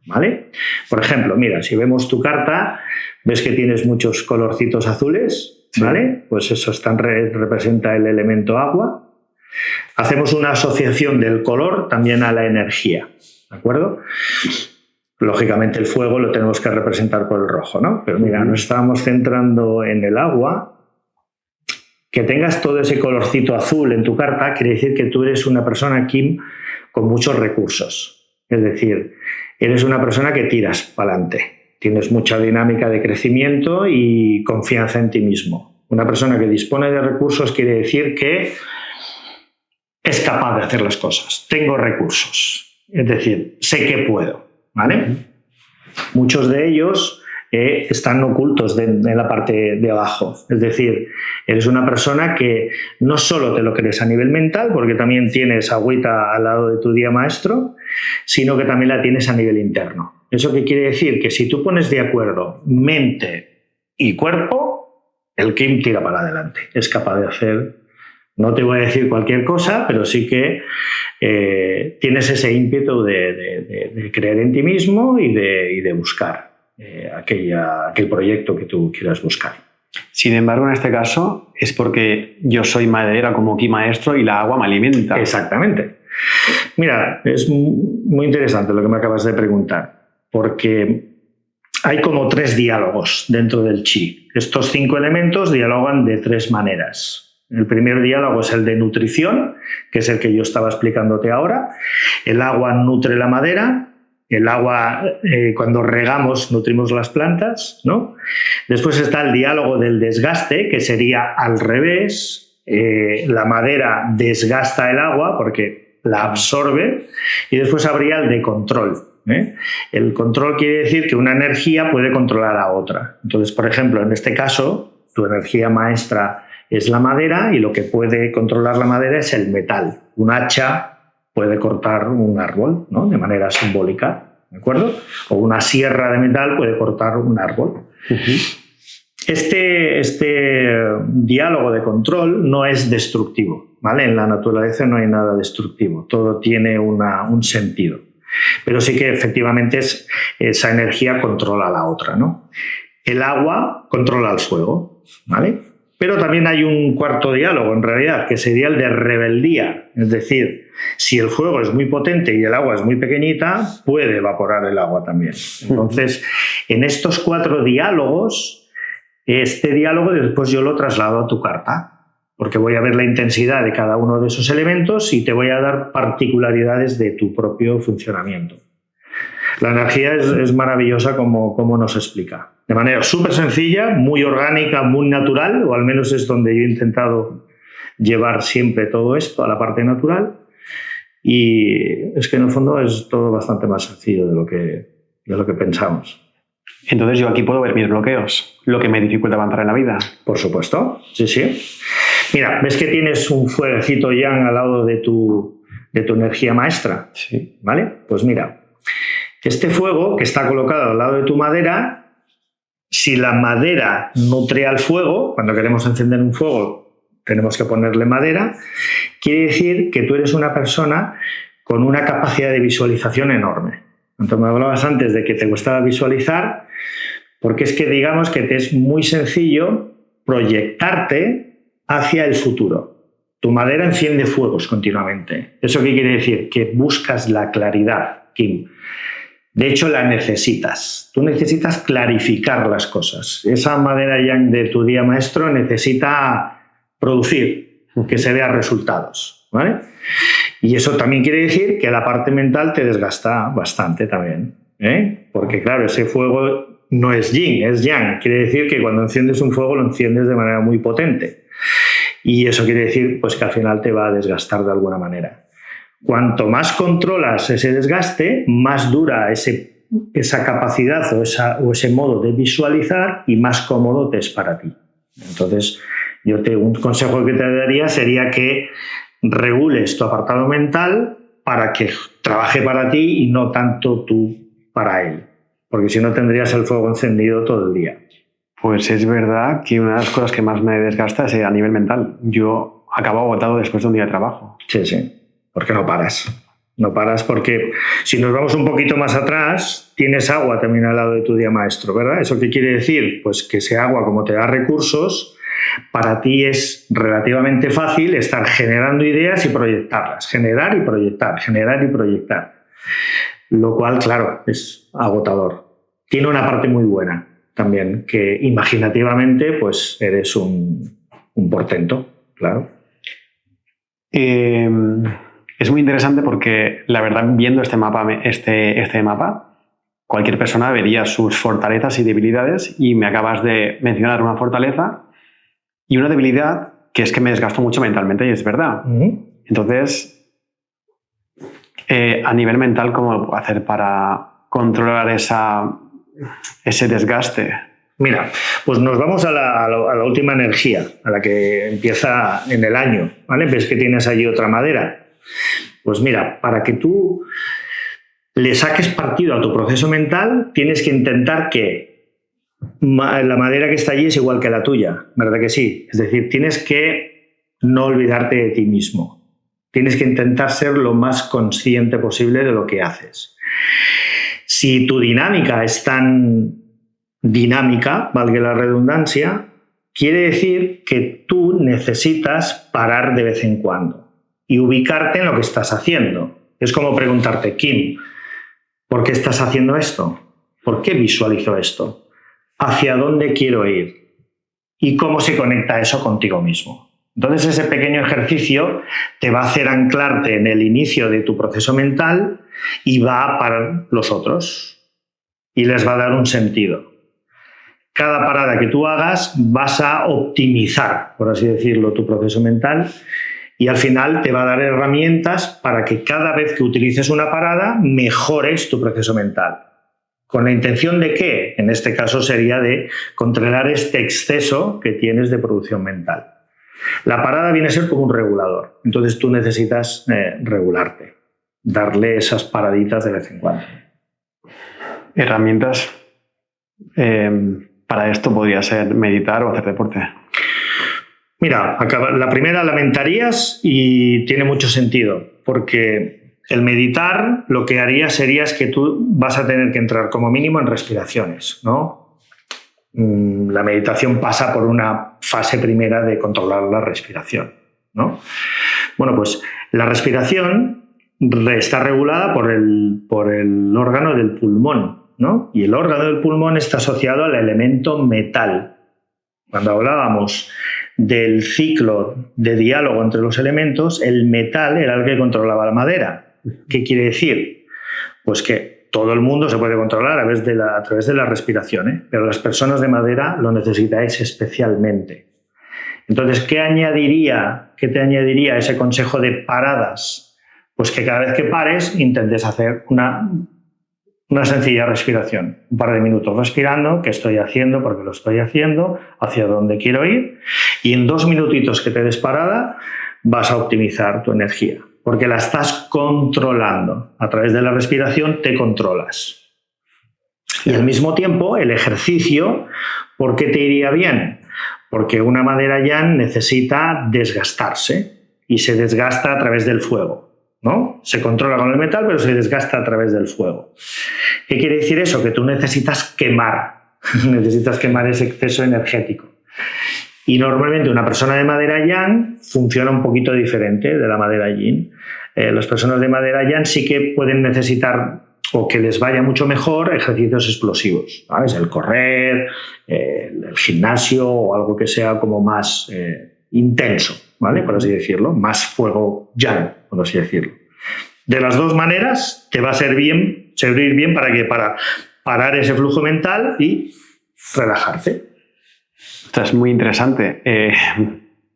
¿vale? Por ejemplo, mira, si vemos tu carta, ves que tienes muchos colorcitos azules, ¿vale? Pues eso representa el elemento agua. Hacemos una asociación del color también a la energía, ¿de acuerdo? Lógicamente el fuego lo tenemos que representar por el rojo, ¿no? Pero mira, nos estábamos centrando en el agua. Que tengas todo ese colorcito azul en tu carta quiere decir que tú eres una persona, Kim, con muchos recursos. Es decir, eres una persona que tiras para adelante. Tienes mucha dinámica de crecimiento y confianza en ti mismo. Una persona que dispone de recursos quiere decir que es capaz de hacer las cosas. Tengo recursos. Es decir, sé que puedo, ¿vale? Muchos de ellos están ocultos en la parte de abajo. Es decir, eres una persona que no solo te lo crees a nivel mental, porque también tienes agüita al lado de tu día maestro, sino que también la tienes a nivel interno. ¿Eso qué quiere decir? Que si tú pones de acuerdo mente y cuerpo, el Kim tira para adelante. Es capaz de hacer No te voy a decir cualquier cosa, pero sí que tienes ese ímpetu de creer en ti mismo y de buscar aquel proyecto que tú quieras buscar. Sin embargo, en este caso es porque yo soy madera como aquí maestro y la agua me alimenta. Exactamente. Mira, es muy interesante lo que me acabas de preguntar, porque hay como 3 diálogos dentro del chi. Estos 5 elementos dialogan de 3 maneras. El primer diálogo es el de nutrición, que es el que yo estaba explicándote ahora. El agua nutre la madera. El agua, cuando regamos, nutrimos las plantas, ¿no? Después está el diálogo del desgaste, que sería al revés. La madera desgasta el agua porque la absorbe. Y después habría el de control. El control quiere decir que una energía puede controlar a otra. Entonces, por ejemplo, en este caso, tu energía maestra es la madera y lo que puede controlar la madera es el metal. Un hacha puede cortar un árbol, ¿no? De manera simbólica, ¿de acuerdo? O una sierra de metal puede cortar un árbol. Este diálogo de control no es destructivo, ¿vale? En la naturaleza no hay nada destructivo, todo tiene un sentido. Pero sí que efectivamente esa energía controla a la otra, ¿no? El agua controla el fuego, ¿vale? Pero también hay un cuarto diálogo, en realidad, que sería el de rebeldía. Es decir, si el fuego es muy potente y el agua es muy pequeñita, puede evaporar el agua también. Entonces, en estos 4 diálogos, este diálogo después yo lo traslado a tu carta, porque voy a ver la intensidad de cada uno de esos elementos y te voy a dar particularidades de tu propio funcionamiento. La energía es maravillosa como nos explica. De manera súper sencilla, muy orgánica, muy natural, o al menos es donde yo he intentado llevar siempre todo esto a la parte natural. Y es que en el fondo es todo bastante más sencillo de lo que pensamos. Entonces yo aquí puedo ver mis bloqueos, lo que me dificulta avanzar en la vida. Por supuesto, sí, sí. Mira, ¿ves que tienes un fueguecito yang al lado de tu energía maestra? Sí. ¿Vale? Pues mira, este fuego que está colocado al lado de tu madera, si la madera nutre al fuego, cuando queremos encender un fuego tenemos que ponerle madera, quiere decir que tú eres una persona con una capacidad de visualización enorme. Entonces me hablabas antes de que te gustaba visualizar, porque es que digamos que te es muy sencillo proyectarte hacia el futuro. Tu madera enciende fuegos continuamente. ¿Eso qué quiere decir? Que buscas la claridad, Kim. De hecho, la necesitas. Tú necesitas clarificar las cosas. Esa madera yang de tu día maestro necesita producir, que se vean resultados, ¿vale? Y eso también quiere decir que la parte mental te desgasta bastante también, ¿eh? Porque claro, ese fuego no es yin, es yang. Quiere decir que cuando enciendes un fuego lo enciendes de manera muy potente. Y eso quiere decir pues, que al final te va a desgastar de alguna manera. Cuanto más controlas ese desgaste, más dura esa capacidad o ese modo de visualizar y más cómodo te es para ti. Entonces, un consejo que te daría sería que regules tu apartado mental para que trabaje para ti y no tanto tú para él. Porque si no tendrías el fuego encendido todo el día. Pues es verdad que una de las cosas que más me desgasta es a nivel mental. Yo acabo agotado después de un día de trabajo. Sí, sí. Porque no paras. No paras porque si nos vamos un poquito más atrás, tienes agua también al lado de tu día maestro, ¿verdad? ¿Eso qué quiere decir? Pues que ese agua, como te da recursos, para ti es relativamente fácil estar generando ideas y proyectarlas. Generar y proyectar, generar y proyectar. Lo cual, claro, es agotador. Tiene una parte muy buena también, que imaginativamente pues eres un portento, claro. Es muy interesante porque, la verdad, viendo este mapa, cualquier persona vería sus fortalezas y debilidades y me acabas de mencionar una fortaleza y una debilidad que es que me desgasto mucho mentalmente y es verdad. Entonces, a nivel mental, ¿cómo lo puedo hacer para controlar ese desgaste? Mira, pues nos vamos a la última energía, a la que empieza en el año, ¿vale? Ves que tienes allí otra madera. Pues mira, para que tú le saques partido a tu proceso mental, tienes que intentar que la madera que está allí es igual que la tuya, ¿verdad que sí? Es decir, tienes que no olvidarte de ti mismo. Tienes que intentar ser lo más consciente posible de lo que haces. Si tu dinámica es tan dinámica, valga la redundancia, quiere decir que tú necesitas parar de vez en cuando y ubicarte en lo que estás haciendo. Es como preguntarte, Kim, ¿por qué estás haciendo esto? ¿Por qué visualizo esto? ¿Hacia dónde quiero ir? ¿Y cómo se conecta eso contigo mismo? Entonces ese pequeño ejercicio te va a hacer anclarte en el inicio de tu proceso mental y va a parar los otros y les va a dar un sentido. Cada parada que tú hagas vas a optimizar, por así decirlo, tu proceso mental y al final te va a dar herramientas para que cada vez que utilices una parada mejores tu proceso mental. ¿Con la intención de qué? En este caso sería de controlar este exceso que tienes de producción mental. La parada viene a ser como un regulador, entonces tú necesitas regularte, darle esas paraditas de vez en cuando. Herramientas para esto podría ser meditar o hacer deporte. Mira, la primera lamentarías y tiene mucho sentido, porque el meditar lo que haría sería es que tú vas a tener que entrar como mínimo en respiraciones, ¿no? La meditación pasa por una fase primera de controlar la respiración, ¿no? Bueno, pues la respiración está regulada por el órgano del pulmón, ¿no? Y el órgano del pulmón está asociado al elemento metal. Cuando hablábamos del ciclo de diálogo entre los elementos, el metal era el que controlaba la madera. ¿Qué quiere decir? Pues que todo el mundo se puede controlar a través de la respiración, ¿eh? Pero las personas de madera lo necesitáis especialmente. Entonces, ¿qué te añadiría ese consejo de paradas? Pues que cada vez que pares intentes hacer una sencilla respiración. Un par de minutos respirando, qué estoy haciendo, por qué lo estoy haciendo, hacia dónde quiero ir. Y en 2 minutitos que te des parada vas a optimizar tu energía. Porque la estás controlando. A través de la respiración te controlas. Y al mismo tiempo, el ejercicio, ¿por qué te iría bien? Porque una madera yang necesita desgastarse y se desgasta a través del fuego, ¿no? Se controla con el metal, pero se desgasta a través del fuego. ¿Qué quiere decir eso? Que tú necesitas quemar. Necesitas quemar ese exceso energético. Y normalmente una persona de madera yang funciona un poquito diferente de la madera yin. Las personas de madera yang sí que pueden necesitar, o que les vaya mucho mejor, ejercicios explosivos, ¿sabes? El correr, el gimnasio o algo que sea como más intenso, ¿vale? Por así decirlo, más fuego yang, por así decirlo. De las dos maneras te va a servir bien para parar ese flujo mental y relajarte. Esto es muy interesante.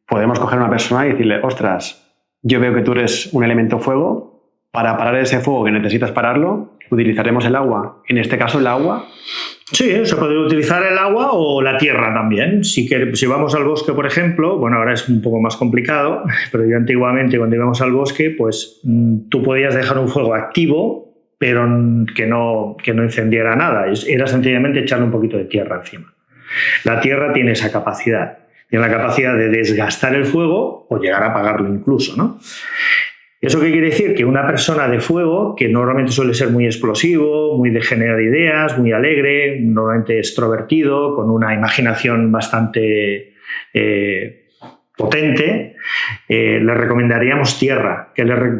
Podemos coger a una persona y decirle, ostras, yo veo que tú eres un elemento fuego, para parar ese fuego que necesitas pararlo, utilizaremos el agua. En este caso, el agua. Sí, se puede utilizar el agua o la tierra también. Si vamos al bosque, por ejemplo, bueno, ahora es un poco más complicado, pero yo antiguamente cuando íbamos al bosque, pues tú podías dejar un fuego activo, pero que no incendiara nada. Era sencillamente echarle un poquito de tierra encima. La tierra tiene esa capacidad. Tiene la capacidad de desgastar el fuego o llegar a apagarlo incluso, ¿no? ¿Eso qué quiere decir? Que una persona de fuego, que normalmente suele ser muy explosivo, muy de generar ideas, muy alegre, normalmente extrovertido, con una imaginación bastante potente, le recomendaríamos tierra.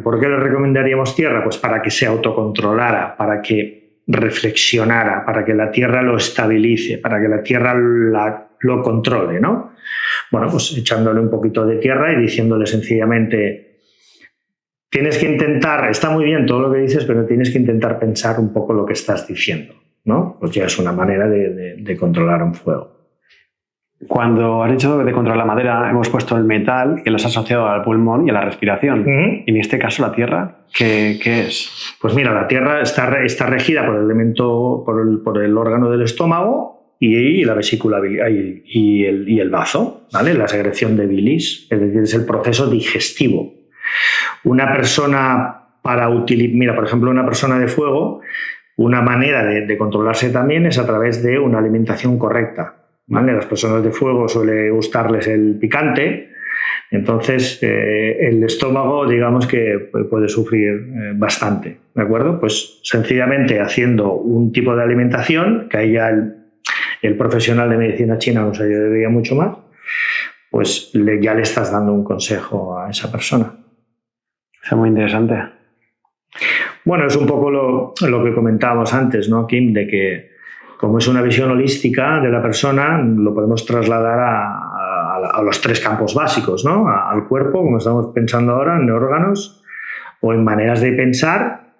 ¿Por qué le recomendaríamos tierra? Pues para que se autocontrolara, para que reflexionara, para que la tierra lo estabilice, para que la tierra lo controle, ¿no? Bueno, pues echándole un poquito de tierra y diciéndole sencillamente: tienes que intentar, está muy bien todo lo que dices, pero tienes que intentar pensar un poco lo que estás diciendo, ¿no? Pues ya es una manera de controlar un fuego. Cuando has dicho de controlar la madera, hemos puesto el metal, que lo has asociado al pulmón y a la respiración. En este caso, ¿la tierra qué es? Pues mira, la tierra está regida por el elemento, por el órgano del estómago y la vesícula y el bazo, ¿vale? La secreción de bilis, es decir, es el proceso digestivo. Una persona mira, por ejemplo, una persona de fuego, una manera de controlarse también es a través de una alimentación correcta, ¿vale? Las personas de fuego suele gustarles el picante, Entonces, el estómago, digamos que puede sufrir bastante, ¿de acuerdo? Pues sencillamente haciendo un tipo de alimentación, que ahí ya el profesional de medicina china nos ayudaría mucho más, pues ya le estás dando un consejo a esa persona. Es muy interesante. Bueno, es un poco lo que comentábamos antes, ¿no, Kim? De que como es una visión holística de la persona, lo podemos trasladar a los 3 campos básicos, ¿no? Al cuerpo, como estamos pensando ahora, en órganos, o en maneras de pensar,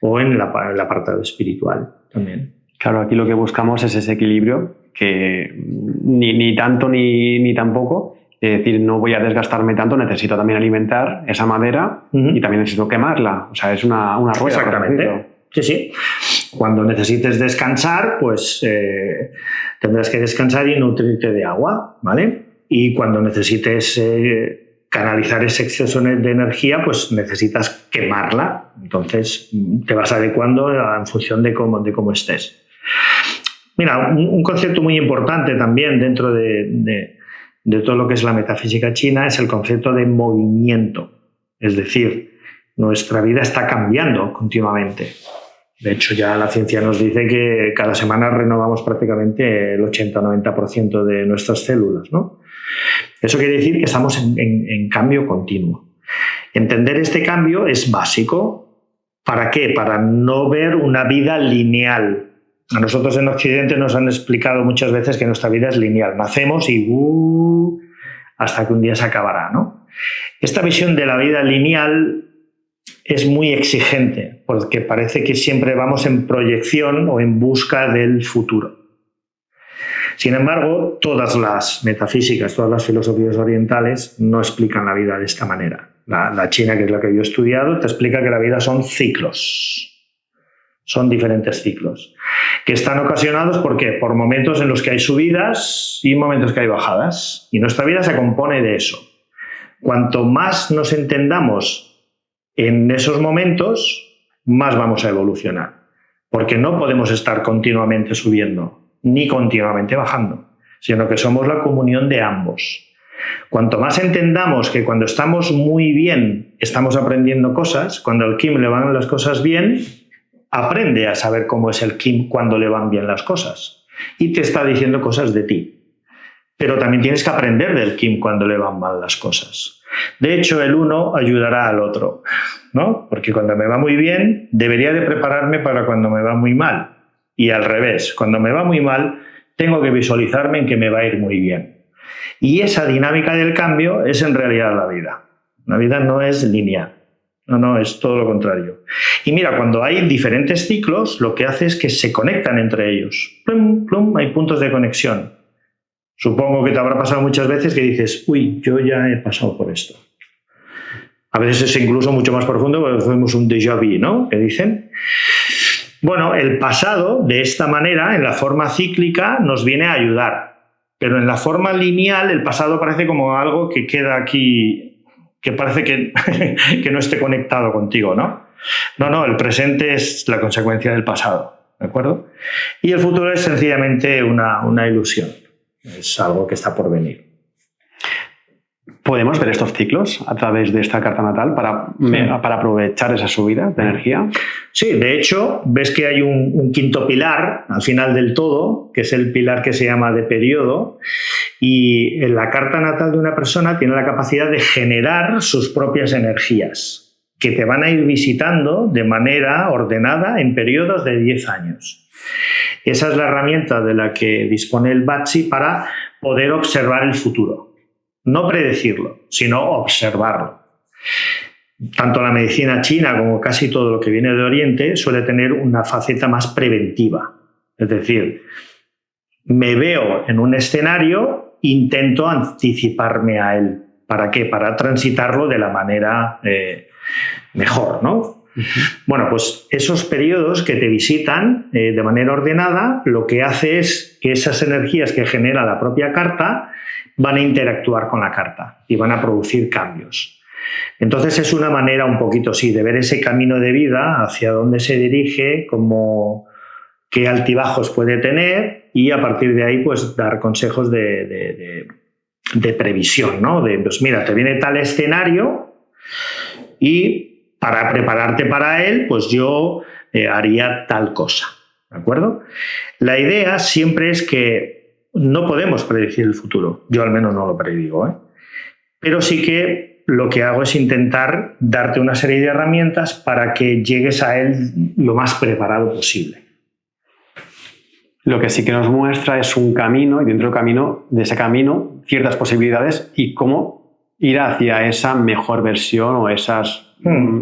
o en la parte espiritual también. Claro, aquí lo que buscamos es ese equilibrio, que ni tanto ni tampoco. Es decir, no voy a desgastarme tanto, necesito también alimentar esa madera y también necesito quemarla. O sea, es una rueda. Exactamente. Sí. Cuando necesites descansar, pues tendrás que descansar y nutrirte de agua, ¿vale? Y cuando necesites canalizar ese exceso de energía, pues necesitas quemarla. Entonces te vas adecuando en función de cómo estés. Mira, un concepto muy importante también dentro de todo lo que es la metafísica china es el concepto de movimiento. Es decir, nuestra vida está cambiando continuamente. De hecho, ya la ciencia nos dice que cada semana renovamos prácticamente el 80-90% de nuestras células, ¿no? Eso quiere decir que estamos en cambio continuo. Entender este cambio es básico. ¿Para qué? Para no ver una vida lineal. A nosotros en Occidente nos han explicado muchas veces que nuestra vida es lineal. Nacemos y hasta que un día se acabará, ¿no? Esta visión de la vida lineal es muy exigente porque parece que siempre vamos en proyección o en busca del futuro. Sin embargo, todas las metafísicas, todas las filosofías orientales no explican la vida de esta manera. La china, que es la que yo he estudiado, te explica que la vida son ciclos. Son diferentes ciclos que están ocasionados ¿por qué? Por momentos en los que hay subidas y momentos que hay bajadas. Y nuestra vida se compone de eso. Cuanto más nos entendamos en esos momentos, más vamos a evolucionar. Porque no podemos estar continuamente subiendo ni continuamente bajando, sino que somos la comunión de ambos. Cuanto más entendamos que cuando estamos muy bien estamos aprendiendo cosas, cuando al Kim le van las cosas bien, aprende a saber cómo es el Kim cuando le van bien las cosas y te está diciendo cosas de ti. Pero también tienes que aprender del Kim cuando le van mal las cosas. De hecho, el uno ayudará al otro, ¿no? Porque cuando me va muy bien, debería de prepararme para cuando me va muy mal. Y al revés, cuando me va muy mal, tengo que visualizarme en que me va a ir muy bien. Y esa dinámica del cambio es en realidad la vida. La vida no es lineal. No, es todo lo contrario. Y mira, cuando hay diferentes ciclos, lo que hace es que se conectan entre ellos. Plum, plum, hay puntos de conexión. Supongo que te habrá pasado muchas veces que dices, uy, yo ya he pasado por esto. A veces es incluso mucho más profundo porque hacemos un déjà vu, ¿no? Que dicen. Bueno, el pasado, de esta manera, en la forma cíclica, nos viene a ayudar. Pero en la forma lineal, el pasado parece como algo que queda aquí, que parece que no esté conectado contigo, ¿no? No, el presente es la consecuencia del pasado, ¿de acuerdo? Y el futuro es sencillamente una ilusión. Es algo que está por venir. ¿Podemos ver estos ciclos a través de esta carta natal para aprovechar esa subida de energía? Sí, de hecho, ves que hay un quinto pilar al final del todo, que es el pilar que se llama de periodo, y en la carta natal de una persona tiene la capacidad de generar sus propias energías, que te van a ir visitando de manera ordenada en periodos de 10 años. Esa es la herramienta de la que dispone el Bazi para poder observar el futuro. No predecirlo, sino observarlo. Tanto la medicina china como casi todo lo que viene de Oriente suele tener una faceta más preventiva. Es decir, me veo en un escenario, intento anticiparme a él. ¿Para qué? Para transitarlo de la manera mejor, ¿no? Bueno, pues esos periodos que te visitan de manera ordenada, lo que hace es que esas energías que genera la propia carta van a interactuar con la carta y van a producir cambios. Entonces es una manera un poquito, sí, de ver ese camino de vida, hacia dónde se dirige, qué altibajos puede tener y a partir de ahí pues dar consejos de previsión, ¿no? De, pues mira, te viene tal escenario y para prepararte para él, pues yo haría tal cosa, ¿de acuerdo? La idea siempre es que no podemos predecir el futuro. Yo al menos no lo predigo, ¿eh? Pero sí que lo que hago es intentar darte una serie de herramientas para que llegues a él lo más preparado posible. Lo que sí que nos muestra es un camino, y dentro de ese camino ciertas posibilidades y cómo ir hacia esa mejor versión o esas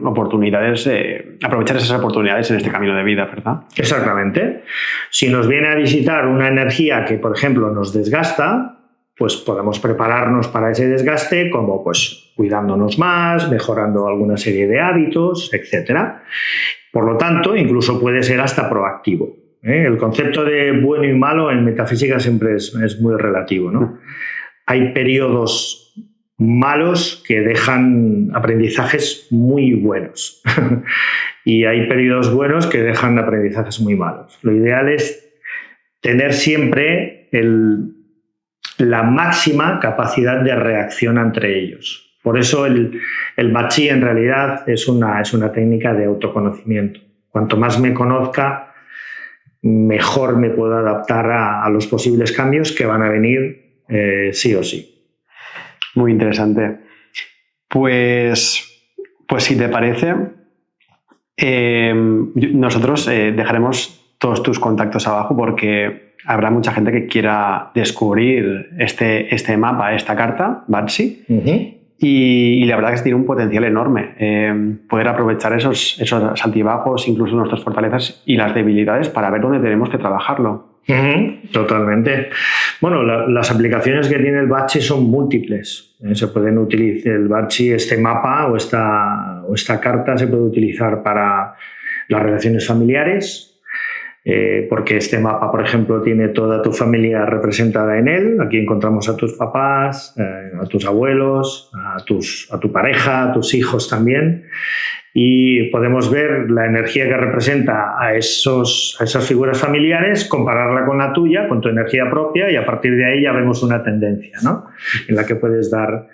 oportunidades, aprovechar esas oportunidades en este camino de vida, ¿verdad? Exactamente. Si nos viene a visitar una energía que, por ejemplo, nos desgasta, pues podemos prepararnos para ese desgaste como pues cuidándonos más, mejorando alguna serie de hábitos, etc. Por lo tanto, incluso puede ser hasta proactivo. El concepto de bueno y malo en metafísica siempre es muy relativo, ¿no? Hay periodos malos que dejan aprendizajes muy buenos y hay periodos buenos que dejan aprendizajes muy malos. Lo ideal es tener siempre la máxima capacidad de reacción entre ellos. Por eso el Bachi en realidad es una técnica de autoconocimiento. Cuanto más me conozca, mejor me puedo adaptar a los posibles cambios que van a venir sí o sí. Muy interesante. Pues si te parece, nosotros dejaremos todos tus contactos abajo porque habrá mucha gente que quiera descubrir este mapa, esta carta, Bachi, y la verdad es que tiene un potencial enorme. Poder aprovechar esos altibajos, incluso nuestras fortalezas y las debilidades para ver dónde tenemos que trabajarlo. Totalmente. Bueno, las aplicaciones que tiene el Bachi son múltiples. Se pueden utilizar el Bachi, este mapa o esta carta se puede utilizar para las relaciones familiares, porque este mapa, por ejemplo, tiene toda tu familia representada en él. Aquí encontramos a tus papás, a tus abuelos, a tu pareja, a tus hijos también. Y podemos ver la energía que representa a esas figuras familiares, compararla con la tuya, con tu energía propia, y a partir de ahí ya vemos una tendencia, ¿no? En la que puedes dar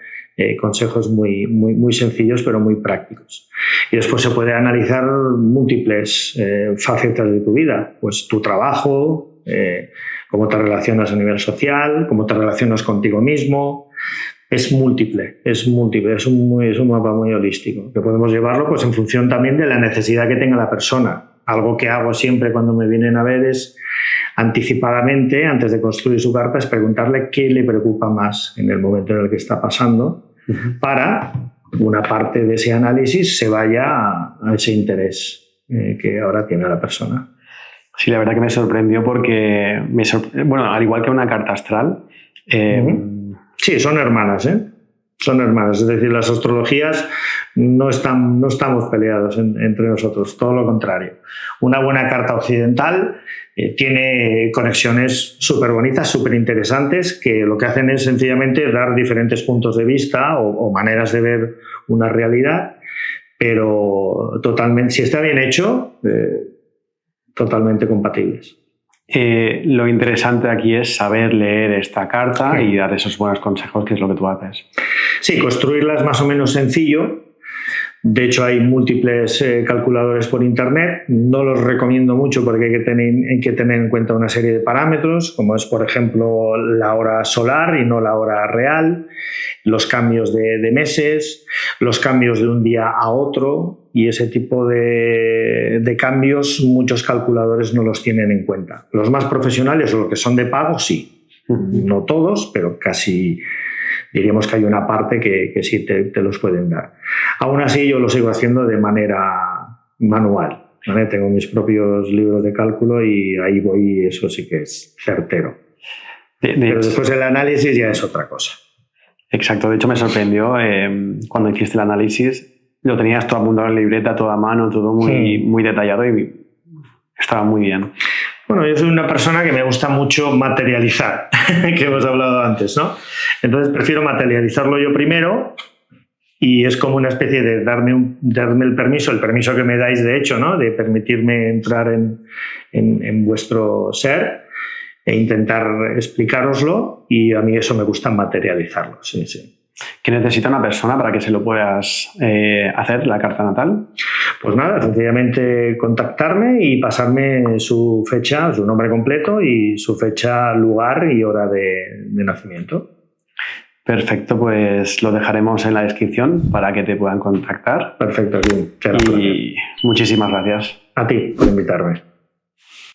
consejos muy, muy, muy sencillos pero muy prácticos. Y después se puede analizar múltiples facetas de tu vida, pues tu trabajo, cómo te relacionas a nivel social, cómo te relacionas contigo mismo. Es múltiple, es un mapa muy holístico, que podemos llevarlo pues en función también de la necesidad que tenga la persona. Algo que hago siempre cuando me vienen a ver es anticipadamente, antes de construir su carta, es preguntarle qué le preocupa más en el momento en el que está pasando, para una parte de ese análisis se vaya a ese interés que ahora tiene la persona. Sí, la verdad que me sorprendió porque, al igual que una carta astral, sí, son hermanas, son hermanas. Es decir, las astrologías no estamos peleados entre nosotros, todo lo contrario. Una buena carta occidental tiene conexiones súper bonitas, súper interesantes, que lo que hacen es sencillamente dar diferentes puntos de vista o maneras de ver una realidad, pero totalmente, si está bien hecho, totalmente compatibles. Lo interesante aquí es saber leer esta carta y dar esos buenos consejos, que es lo que tú haces. Sí, construirla es más o menos sencillo. De hecho, hay múltiples calculadores por internet. No los recomiendo mucho porque hay que tener en cuenta una serie de parámetros, como es, por ejemplo, la hora solar y no la hora real, los cambios de meses, los cambios de un día a otro, y ese tipo de cambios muchos calculadores no los tienen en cuenta. Los más profesionales o los que son de pago, sí. No todos, pero casi diríamos que hay una parte que sí te los pueden dar. Aún así, yo lo sigo haciendo de manera manual, ¿vale? Tengo mis propios libros de cálculo y ahí voy, eso sí que es certero. Pero después el análisis ya es otra cosa. Exacto, de hecho me sorprendió cuando hiciste el análisis, lo tenías todo apuntado en la libreta, todo a mano, todo muy detallado y estaba muy bien. Bueno, yo soy una persona que me gusta mucho materializar, que hemos hablado antes, ¿no? Entonces prefiero materializarlo yo primero y es como una especie de darme el permiso que me dais de hecho, ¿no? De permitirme entrar en vuestro ser. e intentar explicároslo, y a mí eso me gusta materializarlo. Sí, sí. ¿Qué necesita una persona para que se lo puedas hacer, la carta natal? Pues nada, sencillamente contactarme y pasarme su fecha, su nombre completo y su fecha, lugar y hora de nacimiento. Perfecto, pues lo dejaremos en la descripción para que te puedan contactar. Perfecto, Jim. Y muchísimas gracias. A ti por invitarme.